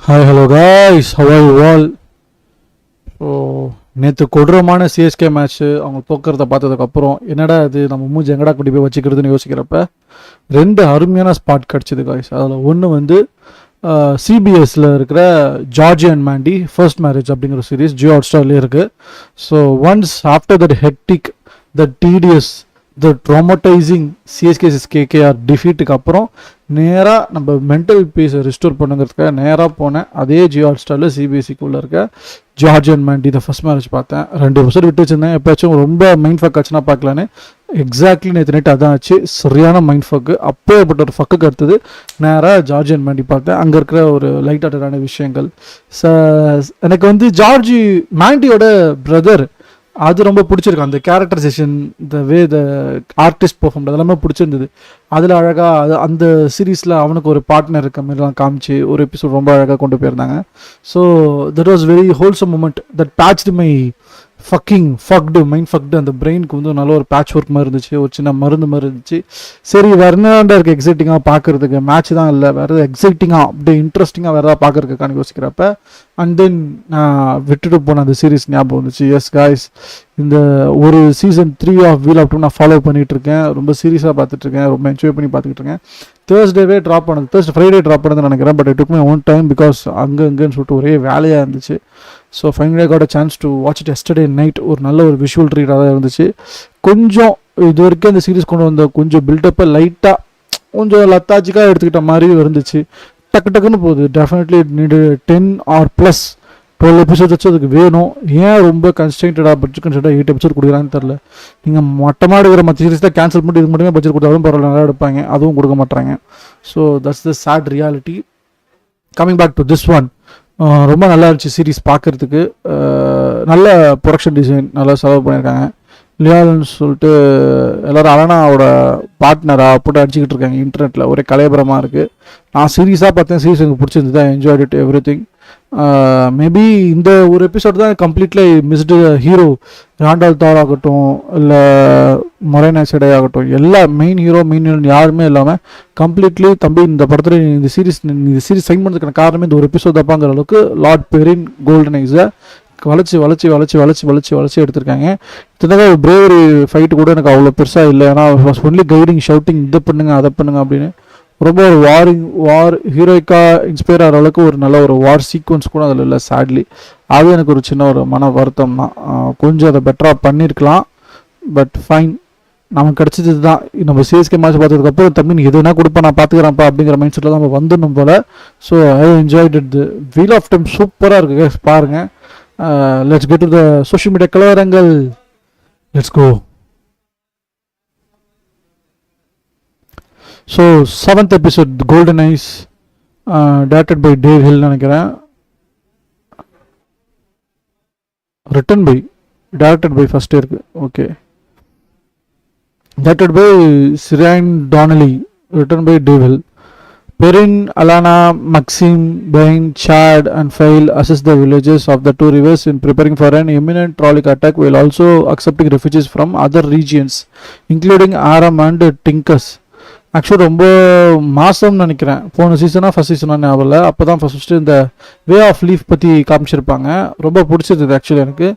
Hi hello guys, how are you all? So நேற்று கொடூரமான CSK match அவங்க தோக்கிறத பார்த்ததுக்கப்புறம் என்னடா இது நம்ம மூஞ்சி எங்கடா கொண்டு போய் வச்சுக்கிறதுன்னு யோசிக்கிறப்ப ரெண்டு அருமையான ஸ்பாட் கிடச்சிது காய்ஸ். அதில் ஒன்று வந்து சிபிஎஸ்சில் இருக்கிற Georgie and Mandy first marriage அப்படிங்கிற சீரீஸ் ஜியோ ஹாட்ஸ்டார்லேயே இருக்குது. So once after that hectic, the TDS, the traumatizing CSK's KKR டிஃபீட்டுக்கு அப்புறம் நேராக நம்ம மென்டல் பீஸை ரிஸ்டோர் பண்ணுங்கிறதுக்காக நேராக போனேன். அதே ஜியோ ஹாட்ஸ்டாரில் சிபிஎஸ்சிக்குள்ளே இருக்க George and Mandy the first marriage பார்த்தேன். 2 எபிசோட் விட்டு வச்சுருந்தேன். எப்போச்சும் ரொம்ப மைண்ட் ஃபக் ஆச்சுன்னா பார்க்கலான்னு. எக்ஸாக்ட்லி நேற்று நைட் அதான் ஆச்சு. சரியான மைண்ட் ஃபக்கு. அப்போப்பட்ட ஒரு ஃபக்குக்கு அடுத்தது நேராக ஜார்ஜ் அண்ட் மேண்டி பார்த்தேன். அங்கே இருக்கிற ஒரு லைட் ஹார்ட்டடான விஷயங்கள் எனக்கு வந்து ஜார்ஜி மேண்டியோட பிரதர் அது ரொம்ப பிடிச்சிருக்கு. அந்த characterization, the way the artist perform அதெல்லாமே பிடிச்சிருந்தது. அதில் அழகாக அந்த சீரீஸில் அவனுக்கு ஒரு பார்ட்னர் இருக்க மாதிரிலாம் காமிச்சு ஒரு எபிசோட் ரொம்ப அழகாக கொண்டு போயிருந்தாங்க. So that was very wholesome moment that patched my fucked mind fucked. அந்த பிரெயினுக்கு வந்து நல்ல ஒரு பேட்ச் ஒர்க் மாதிரி இருந்துச்சு, ஒரு சின்ன மருந்து மாதிரி இருந்துச்சு. சரி, வேறு என்னடா இருக்குது எக்ஸைட்டிங்காக பார்க்குறதுக்கு? மேட்ச் தான் இல்லை, வேறு எதாவது எக்ஸைட்டிங்காக அப்படியே இன்ட்ரெஸ்டிங்காக வேறு ஏதாவது பார்க்குறதுக்கான யோசிக்கிறப்ப அண்ட் தென் நான் விட்டுட்டு போன அந்த சீரீஸ் ஞாபகம் வந்துச்சு. எஸ் காய்ஸ், இந்த ஒரு சீசன் 3 ஆஃப் வீல் ஆஃப் நான் ஃபாலோ பண்ணிகிட்ருக்கேன். ரொம்ப சீரியஸாக பார்த்துட்ருக்கேன், ரொம்ப என்ஜாய் பண்ணி பார்த்துக்கிட்டு இருக்கேன். ஃப்ரைடே ட்ராப் பண்ணதுன்னு நினைக்கிறேன். But it took my own time because அங்கன்னு சொல்லிட்டு ஒரே வேலையாக இருந்துச்சு. So finally got a chance to watch it yesterday night. ஒரு நல்ல ஒரு விஷுவல் ட்ரீட்டாக தான் இருந்துச்சு. கொஞ்சம் இது வரைக்கும் இந்த சீரீஸ் கொண்டு வந்த கொஞ்சம் பில்டப்பை லைட்டாக கொஞ்சம் லத்தாச்சிக்காக எடுத்துக்கிட்ட மாதிரியும் இருந்துச்சு. டக்குன்னு போகுது. Definitely need 10 or plus 12 episode வச்சு அதுக்கு வேணும். ஏன் ரொம்ப கன்ஸ்டன்டாக பட்ஜெட் கன்ஸ்டன்டாக 8 எபிசோட் கொடுக்குறான்னு தெரில. நீங்கள் மட்டமாக எடுக்கிற மற்ற சீரீஸ் தான் கேன்சல் பண்ணி இது மட்டுமே பட்ஜெட் கொடுத்தாலும் பரவாயில்ல, நல்லா எடுப்பாங்க. அதுவும் கொடுக்க மாட்டாங்க. So that's the sad reality. Coming back to this one, ரொம்ப நல்லா இருந்துச்சு சீரீஸ் பார்க்குறதுக்கு. நல்ல ப்ரொடக்ஷன் டிசைன் நல்லா செலவு பண்ணியிருக்காங்க. லியால்னு சொல்லிட்டு எல்லோரும் அலனாவோட பார்ட்னராக போட்டு அடிச்சுக்கிட்டு இருக்காங்க இன்டர்நெட்டில். ஒரே கலையபரமாக இருக்குது. நான் சீரியஸாக பார்த்தேன். சீரீஸ் எனக்கு பிடிச்சிருந்து தான், enjoyed it every thing. Maybe இந்த ஒரு எபிசோட் தான் கம்ப்ளீட்லி மிஸ்டு ஹீரோ ராண்டால் தார் ஆகட்டும், இல்லை மொரைனா செடே ஆகட்டும், எல்லா மெயின் ஹீரோ மெயின் ஹீரோயின் யாருமே இல்லாமல் கம்ப்ளீட்லி தம்பி இந்த படத்தில் இந்த சீரீஸ் சைன் பண்ணுறதுக்கான காரணமே இந்த ஒரு எபிசோட் தப்பாங்கிற அளவுக்கு லார்ட் பெரின் கோல்டனைஸை வளைச்சி எடுத்திருக்காங்க. இத்தனை ஒரு பிரேவரி ஃபைட்டு கூட எனக்கு அவ்வளோ பெருசாக இல்லை. ஏன்னா வாஸ் ஒன்லி கைடிங், ஷவுட்டிங், இதை பண்ணுங்க அதை பண்ணுங்க அப்படின்னு. ரொம்ப ஒரு வார் ஹீரோய்க்காக இன்ஸ்பயர் ஆகிற அளவுக்கு ஒரு நல்ல ஒரு வார் சீக்வன்ஸ் கூட அதில் இல்லை சேட்லி. அது எனக்கு ஒரு சின்ன ஒரு மன வருத்தம் தான். கொஞ்சம் அதை பெட்டராக பண்ணியிருக்கலாம். பட் ஃபைன், நமக்கு கிடச்சது தான். நம்ம சிஎஸ்கே மேட்ச் பார்த்ததுக்கப்புறம் தம்பி நீ எதுனா கொடுப்பா, நான் பார்த்துக்கிறேன்ப்பா அப்படிங்கிற மைண்ட் செட்டில் தான் நம்ம வந்துடணும் போல். So I enjoyed it. Wheel of time சூப்பராக இருக்குது, பாருங்கள். Let's get to the social media கலவரங்கள். Let's go. So 7th episode golden eyes, directed by Dave Hill நினைக்கிறேன். டைரக்டட் பை ஃபர்ஸ்ட் இருக்கு. Okay, directed by Ciaran Donnelly, written by Dave Hill. Perrin, Alana, Maxime, Bain, Chad and Fail assist the villages of the two rivers in preparing for an imminent trollic attack while also accepting refugees from other regions including Aram and Tinkus. Actually ரொம்ப மாதம்னு நினைக்கிறேன். போன சீசனாக first சீசனாக ஞாபகம் இல்லை. அப்போ தான் first இந்த வே of leaf பற்றி காமிச்சிருப்பாங்க. ரொம்ப பிடிச்சிருந்தது ஆக்சுவலி எனக்கு.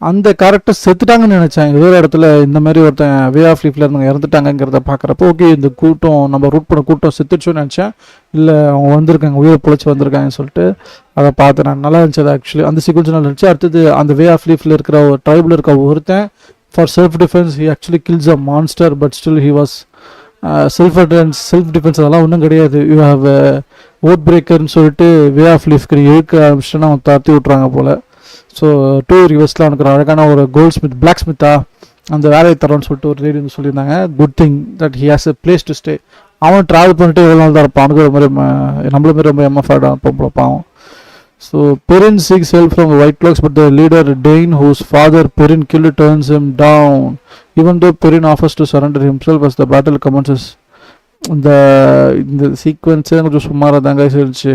அந்த கேரக்டர் செத்துட்டாங்கன்னு நினச்சேன். ஏதோ ஒரு இடத்துல இந்த மாதிரி ஒருத்தன் வே ஆஃப் லீஃப்ல இருந்தவங்க இறந்துட்டாங்கிறத பார்க்குறப்போ ஓகே, இந்த கூட்டம் நம்ம ரூட் பண்ண கூட்டம் செத்துடுச்சோன்னு நினச்சேன். இல்லை, அவங்க வந்திருக்காங்க, உயிரை பிழைச்சி வந்திருக்காங்கன்னு சொல்லிட்டு அதை பார்த்தேன். நான் நல்லா இருந்துச்சு ஆக்சுவலி. அந்த சீக்வன்ஸ் நல்லா இருந்துச்சு. அடுத்தது அந்த வே ஆஃப் லீஃப்ல இருக்கிற ஒரு ட்ரைபில் இருக்க ஒருத்தன் for self defence he actually kills a monster but still he was self defence அதெல்லாம் ஒன்றும் கிடையாது. யூ ஹாவ் ஓட் பிரேக்கர்னு சொல்லிட்டு வே ஆஃப் லீஃப்க்கு இழுக்க ஆரம்பிச்சுன்னா அவன் தாத்தி விட்றாங்க போல். ஸோ 2 ரிவர்ஸில் அவனுக்கு ஒரு அழகான ஒரு கோல்ட் ஸ்மித், பிளாக் ஸ்மித்தா அந்த வேலையை தரோன்னு சொல்லிட்டு ஒரு ரேடியோ சொல்லியிருந்தாங்க. Good thing that he has a place to stay. அவன் ட்ராவல் பண்ணிட்டு எவ்வளோ நாள் தான் இருப்பான். அவனுக்கு ஒரு மாதிரி நம்மள மாதிரி ரொம்ப எம்எஃப்ஆடாக இருப்போம் பாவம். So Perrin seeks help from the White Cloaks, but the leader Dane, whose father Perrin killed, turns him down. Even though Perrin offers to surrender himself as the battle commences. இந்த சீக்வன்ஸே கொஞ்சம் சுமாராக தாங்க இருந்துச்சு.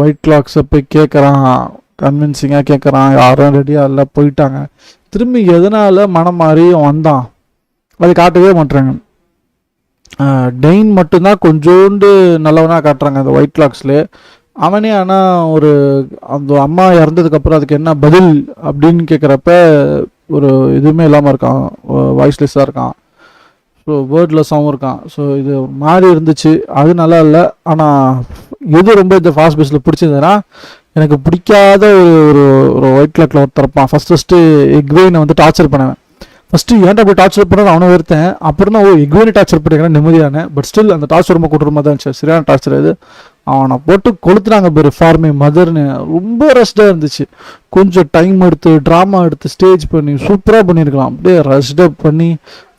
ஒயிட் கிளாக்ஸை போய் கேட்குறான், கன்வின்சிங்காக கேட்குறான், யாரும் ரெடியாக இல்லை, போயிட்டாங்க. திரும்பி எதனால் மனம் மாறி வந்தான் அது காட்டவே மாட்டுறாங்க. டெயின் மட்டும்தான் கொஞ்சோண்டு நல்லவனாக காட்டுறாங்க அந்த ஒயிட் கிளாக்ஸ்லேயே. அவனே ஆனால் ஒரு அந்த அம்மா இறந்ததுக்கப்புறம் அதுக்கு என்ன பதில் அப்படின்னு கேட்குறப்ப ஒரு இதுவுமே இல்லாமல் இருக்கான், வாய்ஸ்லெஸ்ஸாக இருக்கான், ஸோ வேர்ட்லெஸ்ஸாகவும் இருக்கான். ஸோ இது மாறி இருந்துச்சு, அது நல்லா இல்லை. ஆனால் எது ரொம்ப இந்த ஃபாஸ்ட் பேஸில் பிடிச்சதுன்னா, எனக்கு பிடிக்காத ஒரு ஒரு ஒயிட் கிளாக்ல ஒருத்தரப்பான். ஃபஸ்ட்டு எக்வேனை வந்து டார்ச்சர் பண்ணுவேன். ஃபஸ்ட்டு ஏன்டா அப்படி டார்ச்சர் பண்ணால் அவனை வெறுத்தேன். அப்புறம் தான் எக்வேனை டார்ச்சர் பண்ணிக்கிறேன் நிம்மதியான. பட் ஸ்டில் அந்த டார்ச்சர் ரொம்ப கூட்டுறமா தான் இருந்துச்சு, சரியான டார்ச்சர் இது. அவனை போட்டு கொளுத்துனாங்க பேர் ஃபார்மே மதர்னு. ரொம்ப ரஷ்டாக இருந்துச்சு. கொஞ்சம் டைம் எடுத்து ட்ராமா எடுத்து ஸ்டேஜ் பண்ணி சூப்பராக பண்ணியிருக்கலாம். அப்படியே ரஷ்டாக பண்ணி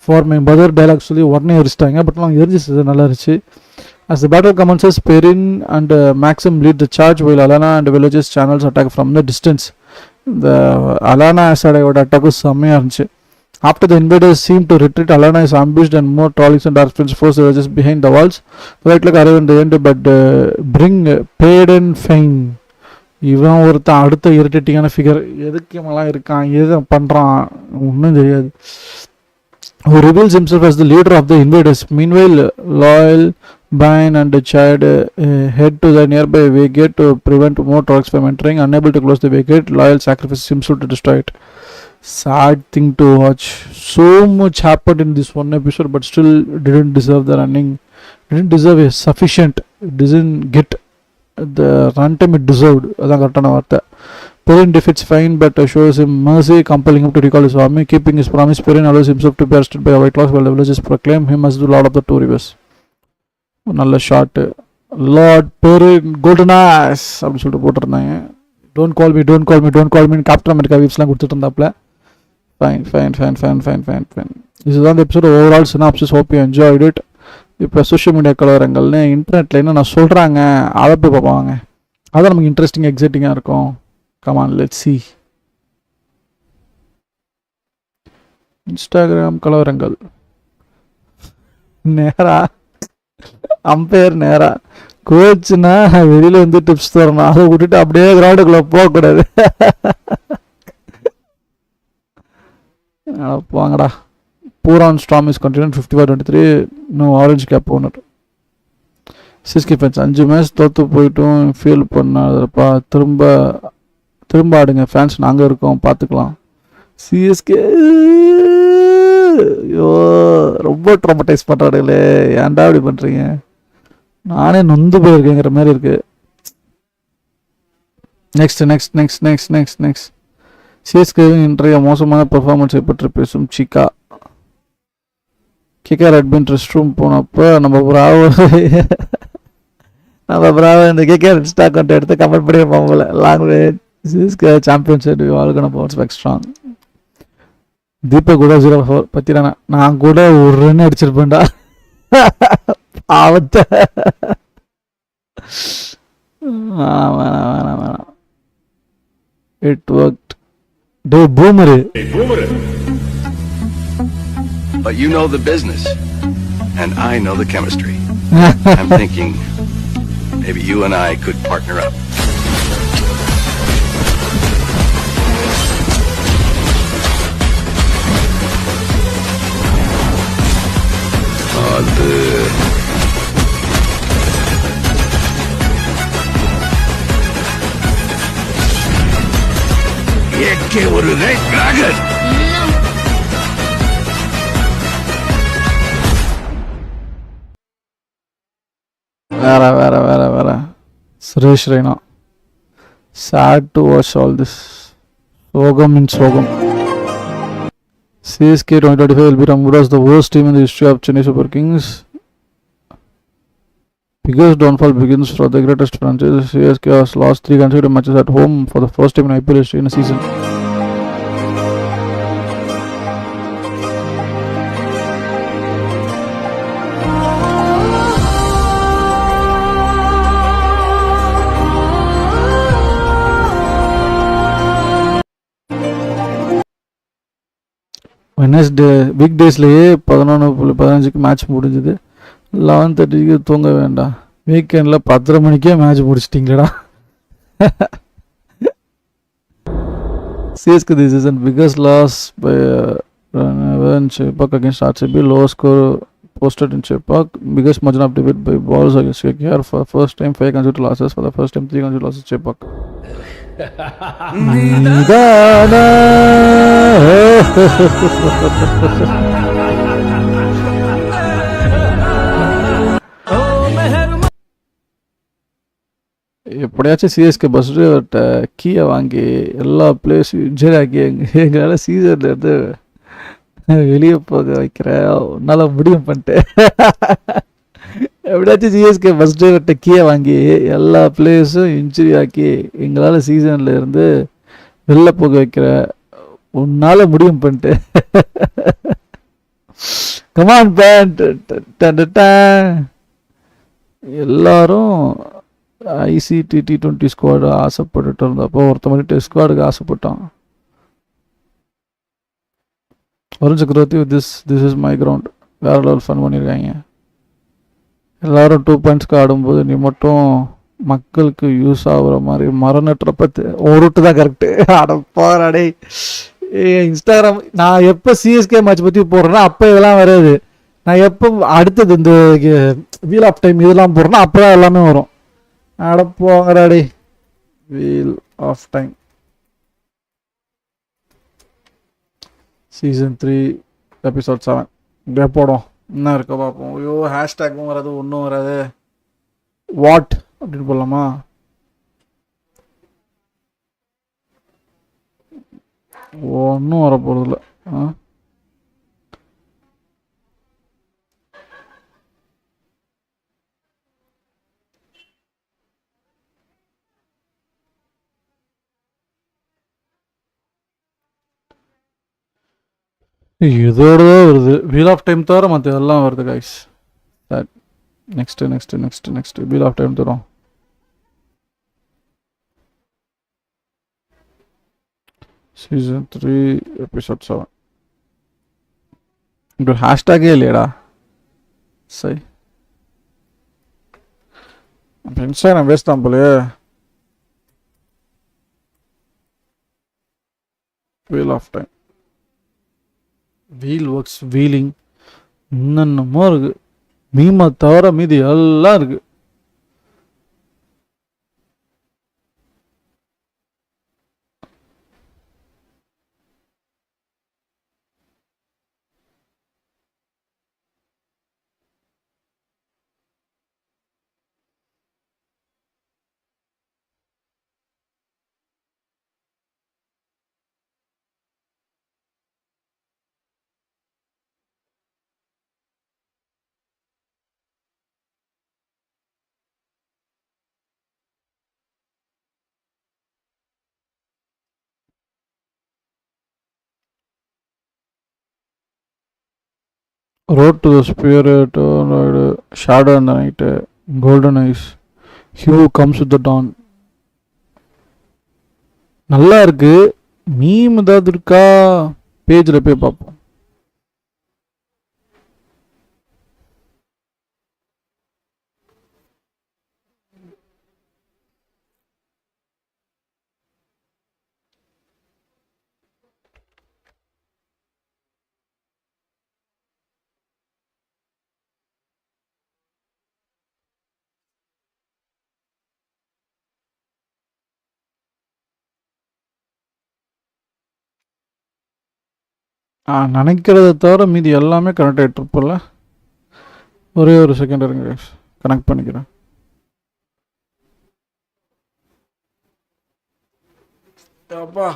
ஃபார்மே மதர் டைலாக் சொல்லி உடனே எரிச்சிட்டாங்க. பட் நான் எரிஞ்சிச்சு, நல்லா இருந்துச்சு. As the battle commences, Perrin and Maxim lead the charge while Alana and the villagers channels attack from the distance. The Alana side attack was செம்மையாக இருந்துச்சு. After the invaders seem to retreat, Alana is ambushed and more trolleys and dark spirits force the villagers behind the walls. The right like arrive in the end but bring Payden Fane. இவன் ஒருத்தன் அடுத்த இரிட்டேட்டிங்கான figure. எதுக்கு இவெல்லாம் இருக்கான், எது பண்ணுறான் ஒன்றும் தெரியாது. Who reveals himself as the leader of the invaders. Meanwhile, Loyal, Bain and the child head to the nearby way gate to prevent more trucks from entering. Unable to close the way gate, Loyal sacrifices himself to destroy it. Sad thing to watch. So much happened in this one episode, but still didn't deserve the running. Didn't deserve a sufficient. It didn't get the runtime it deserved. அதான் கரெக்டான வார்த்தை. Perrin defeats Fine but shows him mercy, compelling him to recall his army. Keeping his promise, Perrin allows himself to be arrested by a white loss while the villagers proclaim him as the lord of the two rivers. நல்ல short. Lord Perrin golden eyes அப்படின்னு சொல்லிட்டு போட்டிருந்தாங்க. Don't call me don't call me don't call me captain America வீப்ஸ்லாம் கொடுத்துட்டு இருந்தாப்புல. Fine fine fine fine fine fine fine இதுதான் இந்த episode overall synopsis. Hope you enjoyed it. இப்போ சோஷியல் மீடியா கலவரங்கள்னு இன்டர்நெட்டில் என்ன நான் சொல்கிறாங்க அதை போய் பார்ப்பாங்க. அதான் நமக்கு இன்ட்ரெஸ்டிங் எக்ஸைட்டிங்காக இருக்கும். Come on let's see. இன்ஸ்டாகிராம் கலவரங்கள் நேரா அம்பையர் நேரா கோச்சுனா வெளியில் வந்து டிப்ஸ் தரணும். அதை விட்டுட்டு அப்படியே கிரவுண்டுக்குள்ளே போகக்கூடாது. போங்கடா. பூரான் ஸ்டாம் இஸ் கண்டினியூ 55-23. இன்னும் orange cap owner. CSK fans 5 match தோற்று போயிட்டும் ஃபீல் பண்ணாதப்பா. திரும்ப ஆடுங்க ஃபேன்ஸ், நாங்கள் இருக்கோம் பார்த்துக்கலாம். சிஎஸ்கே ஐயோ ரொம்ப ட்ராமடைஸ் பண்ணுறாடுங்களே, ஏன்டா அப்படி பண்ணுறீங்க? நானே நொந்து போயிருக்கேங்கிற மாதிரி இருக்குது. நெக்ஸ்ட் சிஎஸ்கே இன்றைய மோசமான பெர்ஃபார்மன்ஸை பற்றி பேசும் சிக்கா. கிக்கர் அட்மின் ரெஸ்ட் ரூம் போனப்போ நம்ம ப்ராவோ இந்த கிக்கர் இன்ஸ்டா அக்கௌண்ட் எடுத்து கமெண்ட் பண்ணி போகல. லாங்குவேஜ் சிஎஸ்கே சாம்பியன்ஷிப் வாழ்க்கை பவர்ஸ் பேக் ஸ்ட்ராங். தீபக் கூட 0-4 பற்றினா நான் கூட ஒரு ரன் அடிச்சிருப்பேன்டா. ஆவத்த வேணாம். It worked. Day boomer. But you know the business and I know the chemistry. I'm thinking maybe you and I could partner up. அது ஏகே ஒரு red dragon. வேற Suresh Raina. sad to watch all this. சோகம் in சோகம். CSK 2025 will be removed as the worst team in the history of Chennai Super Kings. Biggest downfall begins for the greatest franchise. CSK has lost 3 consecutive matches at home for the first time in IPL history in a season. Wednesday week டேஸ்லேயே 11:15 match முடிஞ்சுது. 11:30 தூங்க வேண்டாம். வீக்கெண்டில் 10:30 மணிக்கே match முடிச்சிட்டிங்களா? CSK this season biggest loss by revenge back against RCB. Low score posted in Chepak. Biggest margin of debate by balls against KKR for first time 5 consecutive losses. For the first time 3 consecutive losses Chepak. Nidana. எப்படியாச்சும் CSK bus டிரைவர்கிட்ட கீயை வாங்கி எல்லா பிளேஸும் injury ஆக்கி எங்களால் சீசன்ல இருந்து வெளியே போக வைக்கிற உன்னால முடியும் பண்ணிட்டு எப்படியாச்சும் சிஎஸ்கே பஸ் டிரைவர்கிட்ட கீயை வாங்கி எல்லா பிளேஸும் இன்ஜுரி ஆக்கி எங்களால் சீசன்ல இருந்து வெளில போக வைக்கிற உன்னால முடியும் பண்ணிட்டு கமான் பேண்ட் எல்லாரும் ஐசிடி T20 ஸ்குவாடு ஆசைப்பட்டுட்டு இருந்தப்போ ஒருத்த மாதிரி டெஸ்ட் ஸ்குவாடுக்கு ஆசைப்பட்டான். வருண் சக்கரவர்த்தி திஸ் இஸ் மை கிரவுண்ட் வேற லெவல் ஃபன் பண்ணியிருக்காங்க. எல்லாரும் 2 பாயிண்ட்ஸ்க்கு ஆடும்போது நீ மட்டும் மக்களுக்கு யூஸ் ஆகுற மாதிரி மரணற்றப்ப ஒரு விட்டு தான் கரெக்டு. அடப்பாடே இன்ஸ்டாகிராம் நான் எப்போ சிஎஸ்கே மேட்ச் பற்றி போடுறேன்னா அப்போ இதெல்லாம் வராது. நான் எப்போ அடுத்தது இந்த வீல் ஆஃப் டைம் இதெல்லாம் போடுறேன்னா அப்போ தான் எல்லாமே வரும். அடப்போங்கடாடி wheel of time Season 3 Episode 7 இப்படியே போடும். என்ன இருக்க பார்ப்போம். ஐயோ ஹேஷ்டேக்கும் வராது ஒன்றும் வராது. வாட் அப்படின்னு போடலாமா? ஒன்றும் வர போகிறதில்ல. இதோட தான் வருது. வீல் ஆஃப் டைம் தவிர மற்ற எல்லாம் வருது guys. Next wheel of time தரும். Season 3 Episode 7 இப்போ ஹேஷ்டேக்கே இல்லையடா. சரி இன்ஸ்டாகிராம் வேஸ்ட் தான் போலையே. Wheel of time wheel works wheeling என்னென்னமோ இருக்கு. மீமை தவிர மீதி எல்லாம் இருக்கு. Road to the Spirit, Shadow in the Night, Golden Eyes, Hue Comes with the Dawn. நல்லா இருக்கு. மீம் ஏதாவது இருக்கா பேஜில் போய் பார்ப்போம். நினைக்கிறத தவிர மீதி எல்லாமே கனெக்ட் ஆகிட்டு இருப்போம்ல. ஒரே ஒரு செகண்ட் இருங்க கனெக்ட் பண்ணிக்கிறேன். அப்பா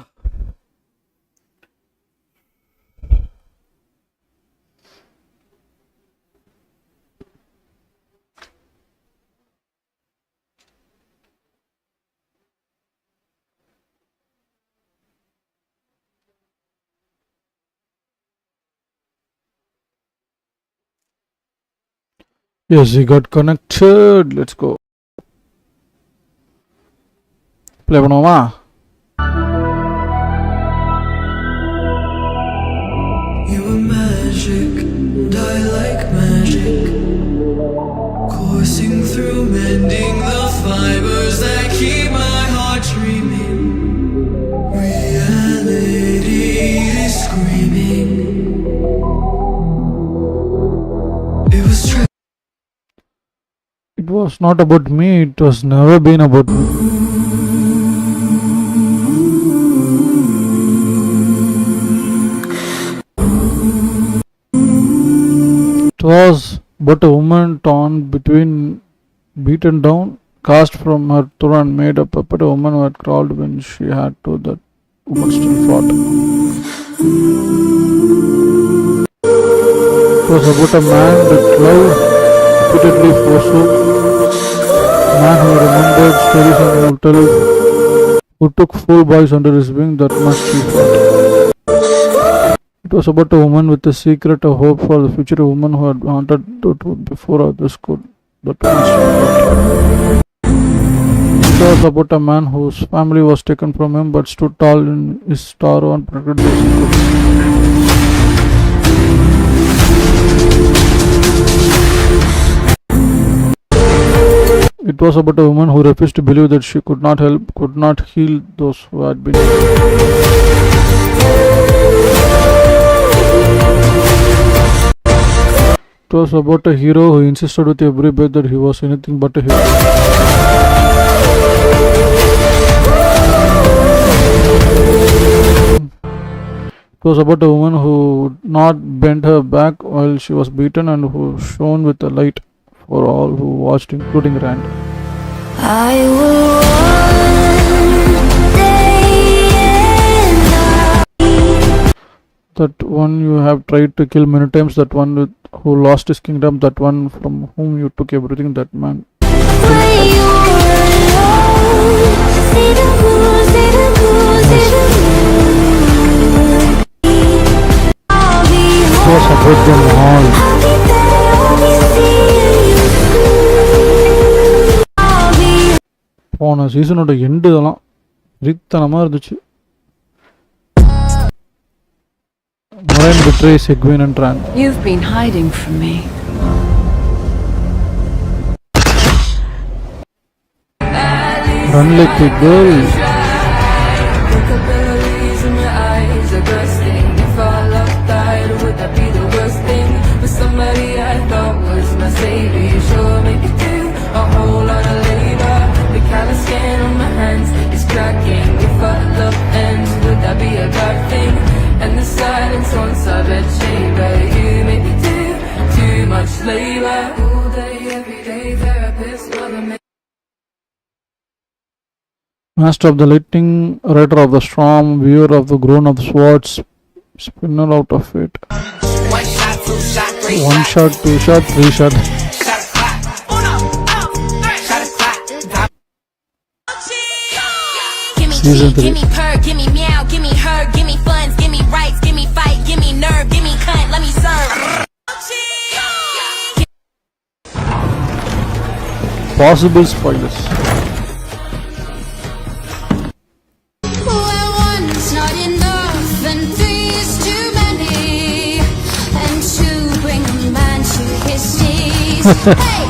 yes, he got connected. Let's go. Play பண்ணுவோமா? You were magic, and I like magic, coursing through, mending the fibers that keep my heart dreaming. Reality is screaming. was not about me. It was never been about me. It was but a woman torn between, beaten down, cast from her throne and made a puppet. A woman who had crawled when she had to. That woman still fought. It was about a man that love repeatedly forsook. A man who remembered stories and who tell, who took full boys under his wing. That much he fought. It was about a woman with a secret, a hope for the future, a woman who had wanted the truth before others could. That much he fought. It was about a man whose family was taken from him but stood tall in his sorrow and protected the secret. It was about a woman who refused to believe that she could not help, could not heal those who had been. It was about a hero who insisted with every breath that he was anything but a hero. It was about a woman who would not bend her back while she was beaten and who shone with a light for all who watched, including Rand. I will one day and That one you have tried to kill many times, that one who lost his kingdom, that one from whom you took everything, that man. when you were alone, see the moon, see the moon, see the moon. I'll be It was about them all. I'll be there, I'll be seeing you soon. I'll be போன சீசனோட end இதெல்லாம் ரித்தனமாக இருந்துச்சு. Moraine betrays Egwene and Rand. You've been hiding from me. Run like a girl. Capillaries in your eyes are bursting. If our love died, would that be the worst thing? With somebody I thought was my savior, you sure make me do a whole lot of labor. The callous skin on my hands is cracking. If our love ends, would that be a bad thing? And the silence once I bed chamber, you make me do too much labor. All day, everyday therapist, mother. Master of the lightning, rider of the storm, viewer of the groan of the swords, spinner out of fate. One shot, two shot, three One shot, two shot, three shot. shot o'clock. Shot o'clock. Give me Season tea, 3. give me purr, give me meow, give me her, give me funds, give me rights, give me fight, give me nerve, give me cunt, let me serve. Possible spoilers. Where one's not enough and three's too many, and two bring a man to his knees. Hey,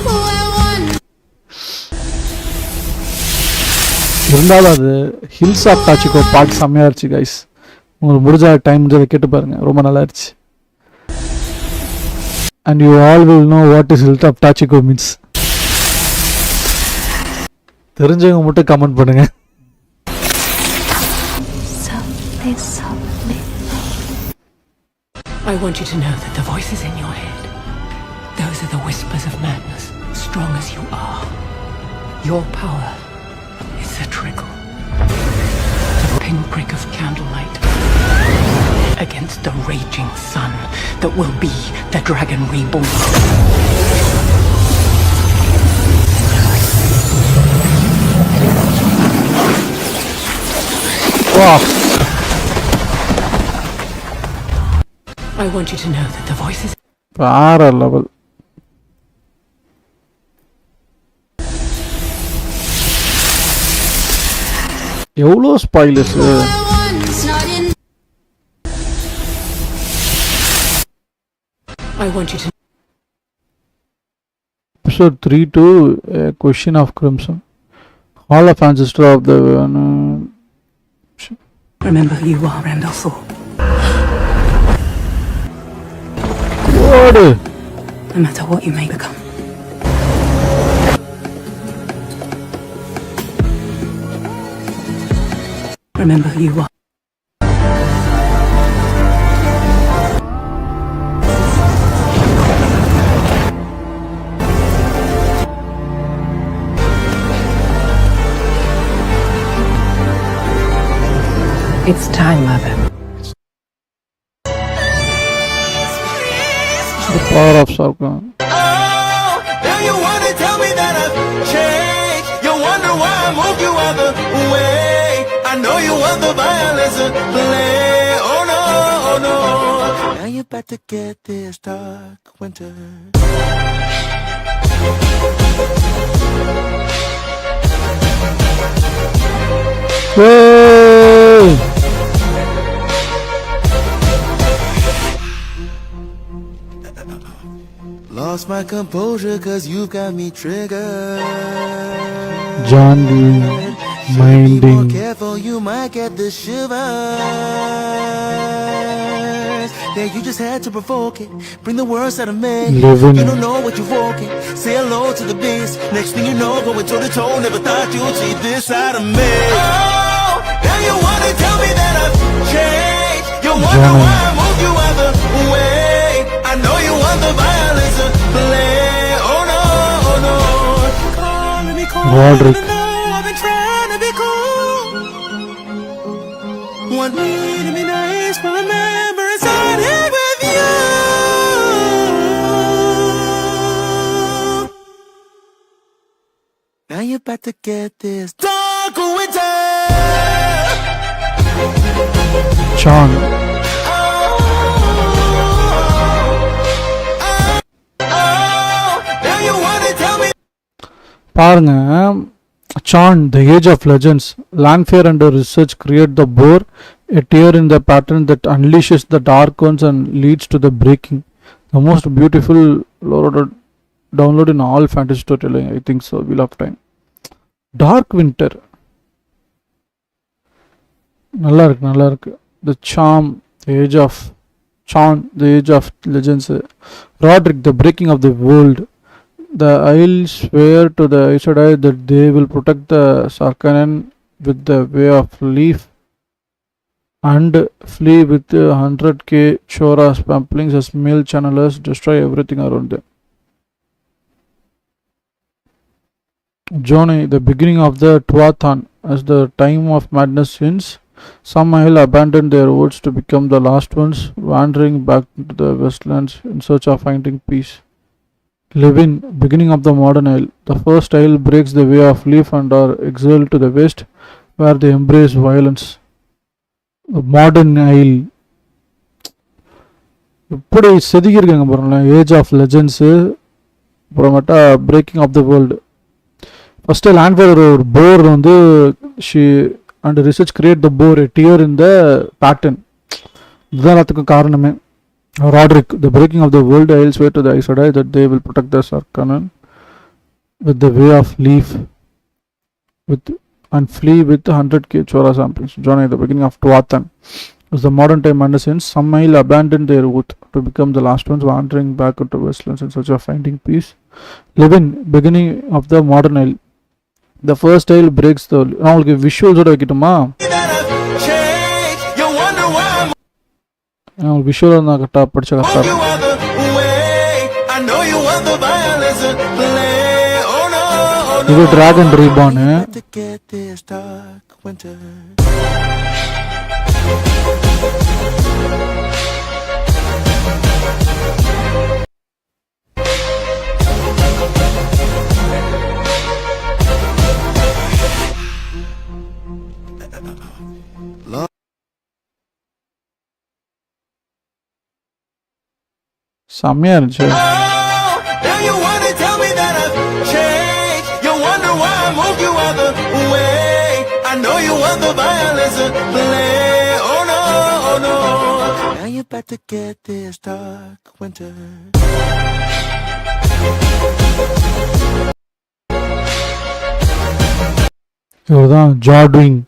where one இருந்தாலும் அது hills of டாச்சிக்கோ பாட்டு செம்மையாக இருந்துச்சு guys. உங்களுக்கு முடிஞ்ச time முடிஞ்சதை கேட்டு பாருங்க, ரொம்ப நல்லா இருந்துச்சு. And you all will know what is hills of டாச்சிக்கோ மீன்ஸ். தெரிஞ்சவங்க மட்டும் கமெண்ட் பண்ணுங்க. softly, softly. I want you to know that the voices in your head, those are the whispers of madness, strong as you are. Your power is a trickle, the pinprick of candlelight against the raging sun that will be the dragon reborn. Wow. I want you to know that the voices வேற level. எவ்வளோ spoilers. Where one's not in I want you to Episode 3 to Question of Crimson. Hall of Ancestor of the remember who you are, Randall Thorpe. What? No matter what you may become. Remember who you are. It's time, Mother. The power of Sarkhan. Now you wanna tell me that I've changed. You wonder why I moved you out the way. I know you want the violence to play. Oh no, oh no. Now you're about to get this dark winter. Hey! Lost my composure cause you've got me triggered. John Lee, Be more minding. careful, you might get the shivers. Yeah, you just had to provoke it. Bring the worst out of me. Living. You don't know what you're walking. Say hello to the beast. Next thing you know, going toe to toe. Never thought you'd see this side of me. Oh, now you wanna tell me that I've changed. You wonder John. why I moved you out the way. I know you want the violence to play. Oh no, oh no. Calling me cold. Roderick. Even though I've been trying to be cool. Want me to be nice, but remember it started with you. Now you're about to get this dark winter. John. Now you wanna tell me பாருங்க, Chon, the age of legends. Lanfear and her research create the bore, a tear in the pattern that unleashes the dark ones and leads to the breaking. The most beautiful download in all fantasy storytelling, I think so. Wheel of Time. Dark Winter. நல்லா இருக்கு. The charm, the age of Chon, the age of legends. Roderick, the breaking of the world. The Isle swear to the Aes Sedai that they will protect the Sarkhanen with the way of leaf and flee with 100k Choras pamplings as male channelers destroy everything around them. Johnny, the beginning of the Tuathan, as the time of madness ends, some Isle abandon their words to become the last ones, wandering back to the westlands in search of finding peace. Levin, beginning of the modern Isle. The first Isle breaks the way of leaf and are exiled to the west, where they embrace violence. The modern Isle. இப்படி செதுக்கியிருக்காங்க பாருங்களேன். Age of legends, அப்புறமேட்டா breaking of the world. First Lanfear ஒரு போர் வந்து she and research create the bore a tear in the pattern. இதுதான் எல்லாத்துக்கும் காரணமே. Roderick, the breaking of the world, I will swear to the Aes Sedai that they will protect the Sarkhanen with the way of leaf and flee with 100k Chora samplings. John, the beginning of Tuathan. As the modern time understands, some Isle abandoned their oath to become the last ones, wandering back into westlands in search of finding peace. Levin, beginning of the modern Isle. The first Isle breaks the... நான் உங்களுக்கு விஷுவல்ஸோட வைக்கட்டுமா? that I've changed. You wonder why I உங்களுக்கு visual நான் கரெக்டாக படிச்ச moved கரெக்டாக you out the way. I know you want the violence to play. Oh no, oh no. இது dragon ரீபானு. To get this dark winter. செம்மையாக இருந்துச்சு. Oh, now you wanna tell me that I've changed. You wonder why I moved you out the way. I know you want the violence to play. Oh no, oh no. Now you're about to get this dark winter. இதுதான் ஜார்ட்விங்.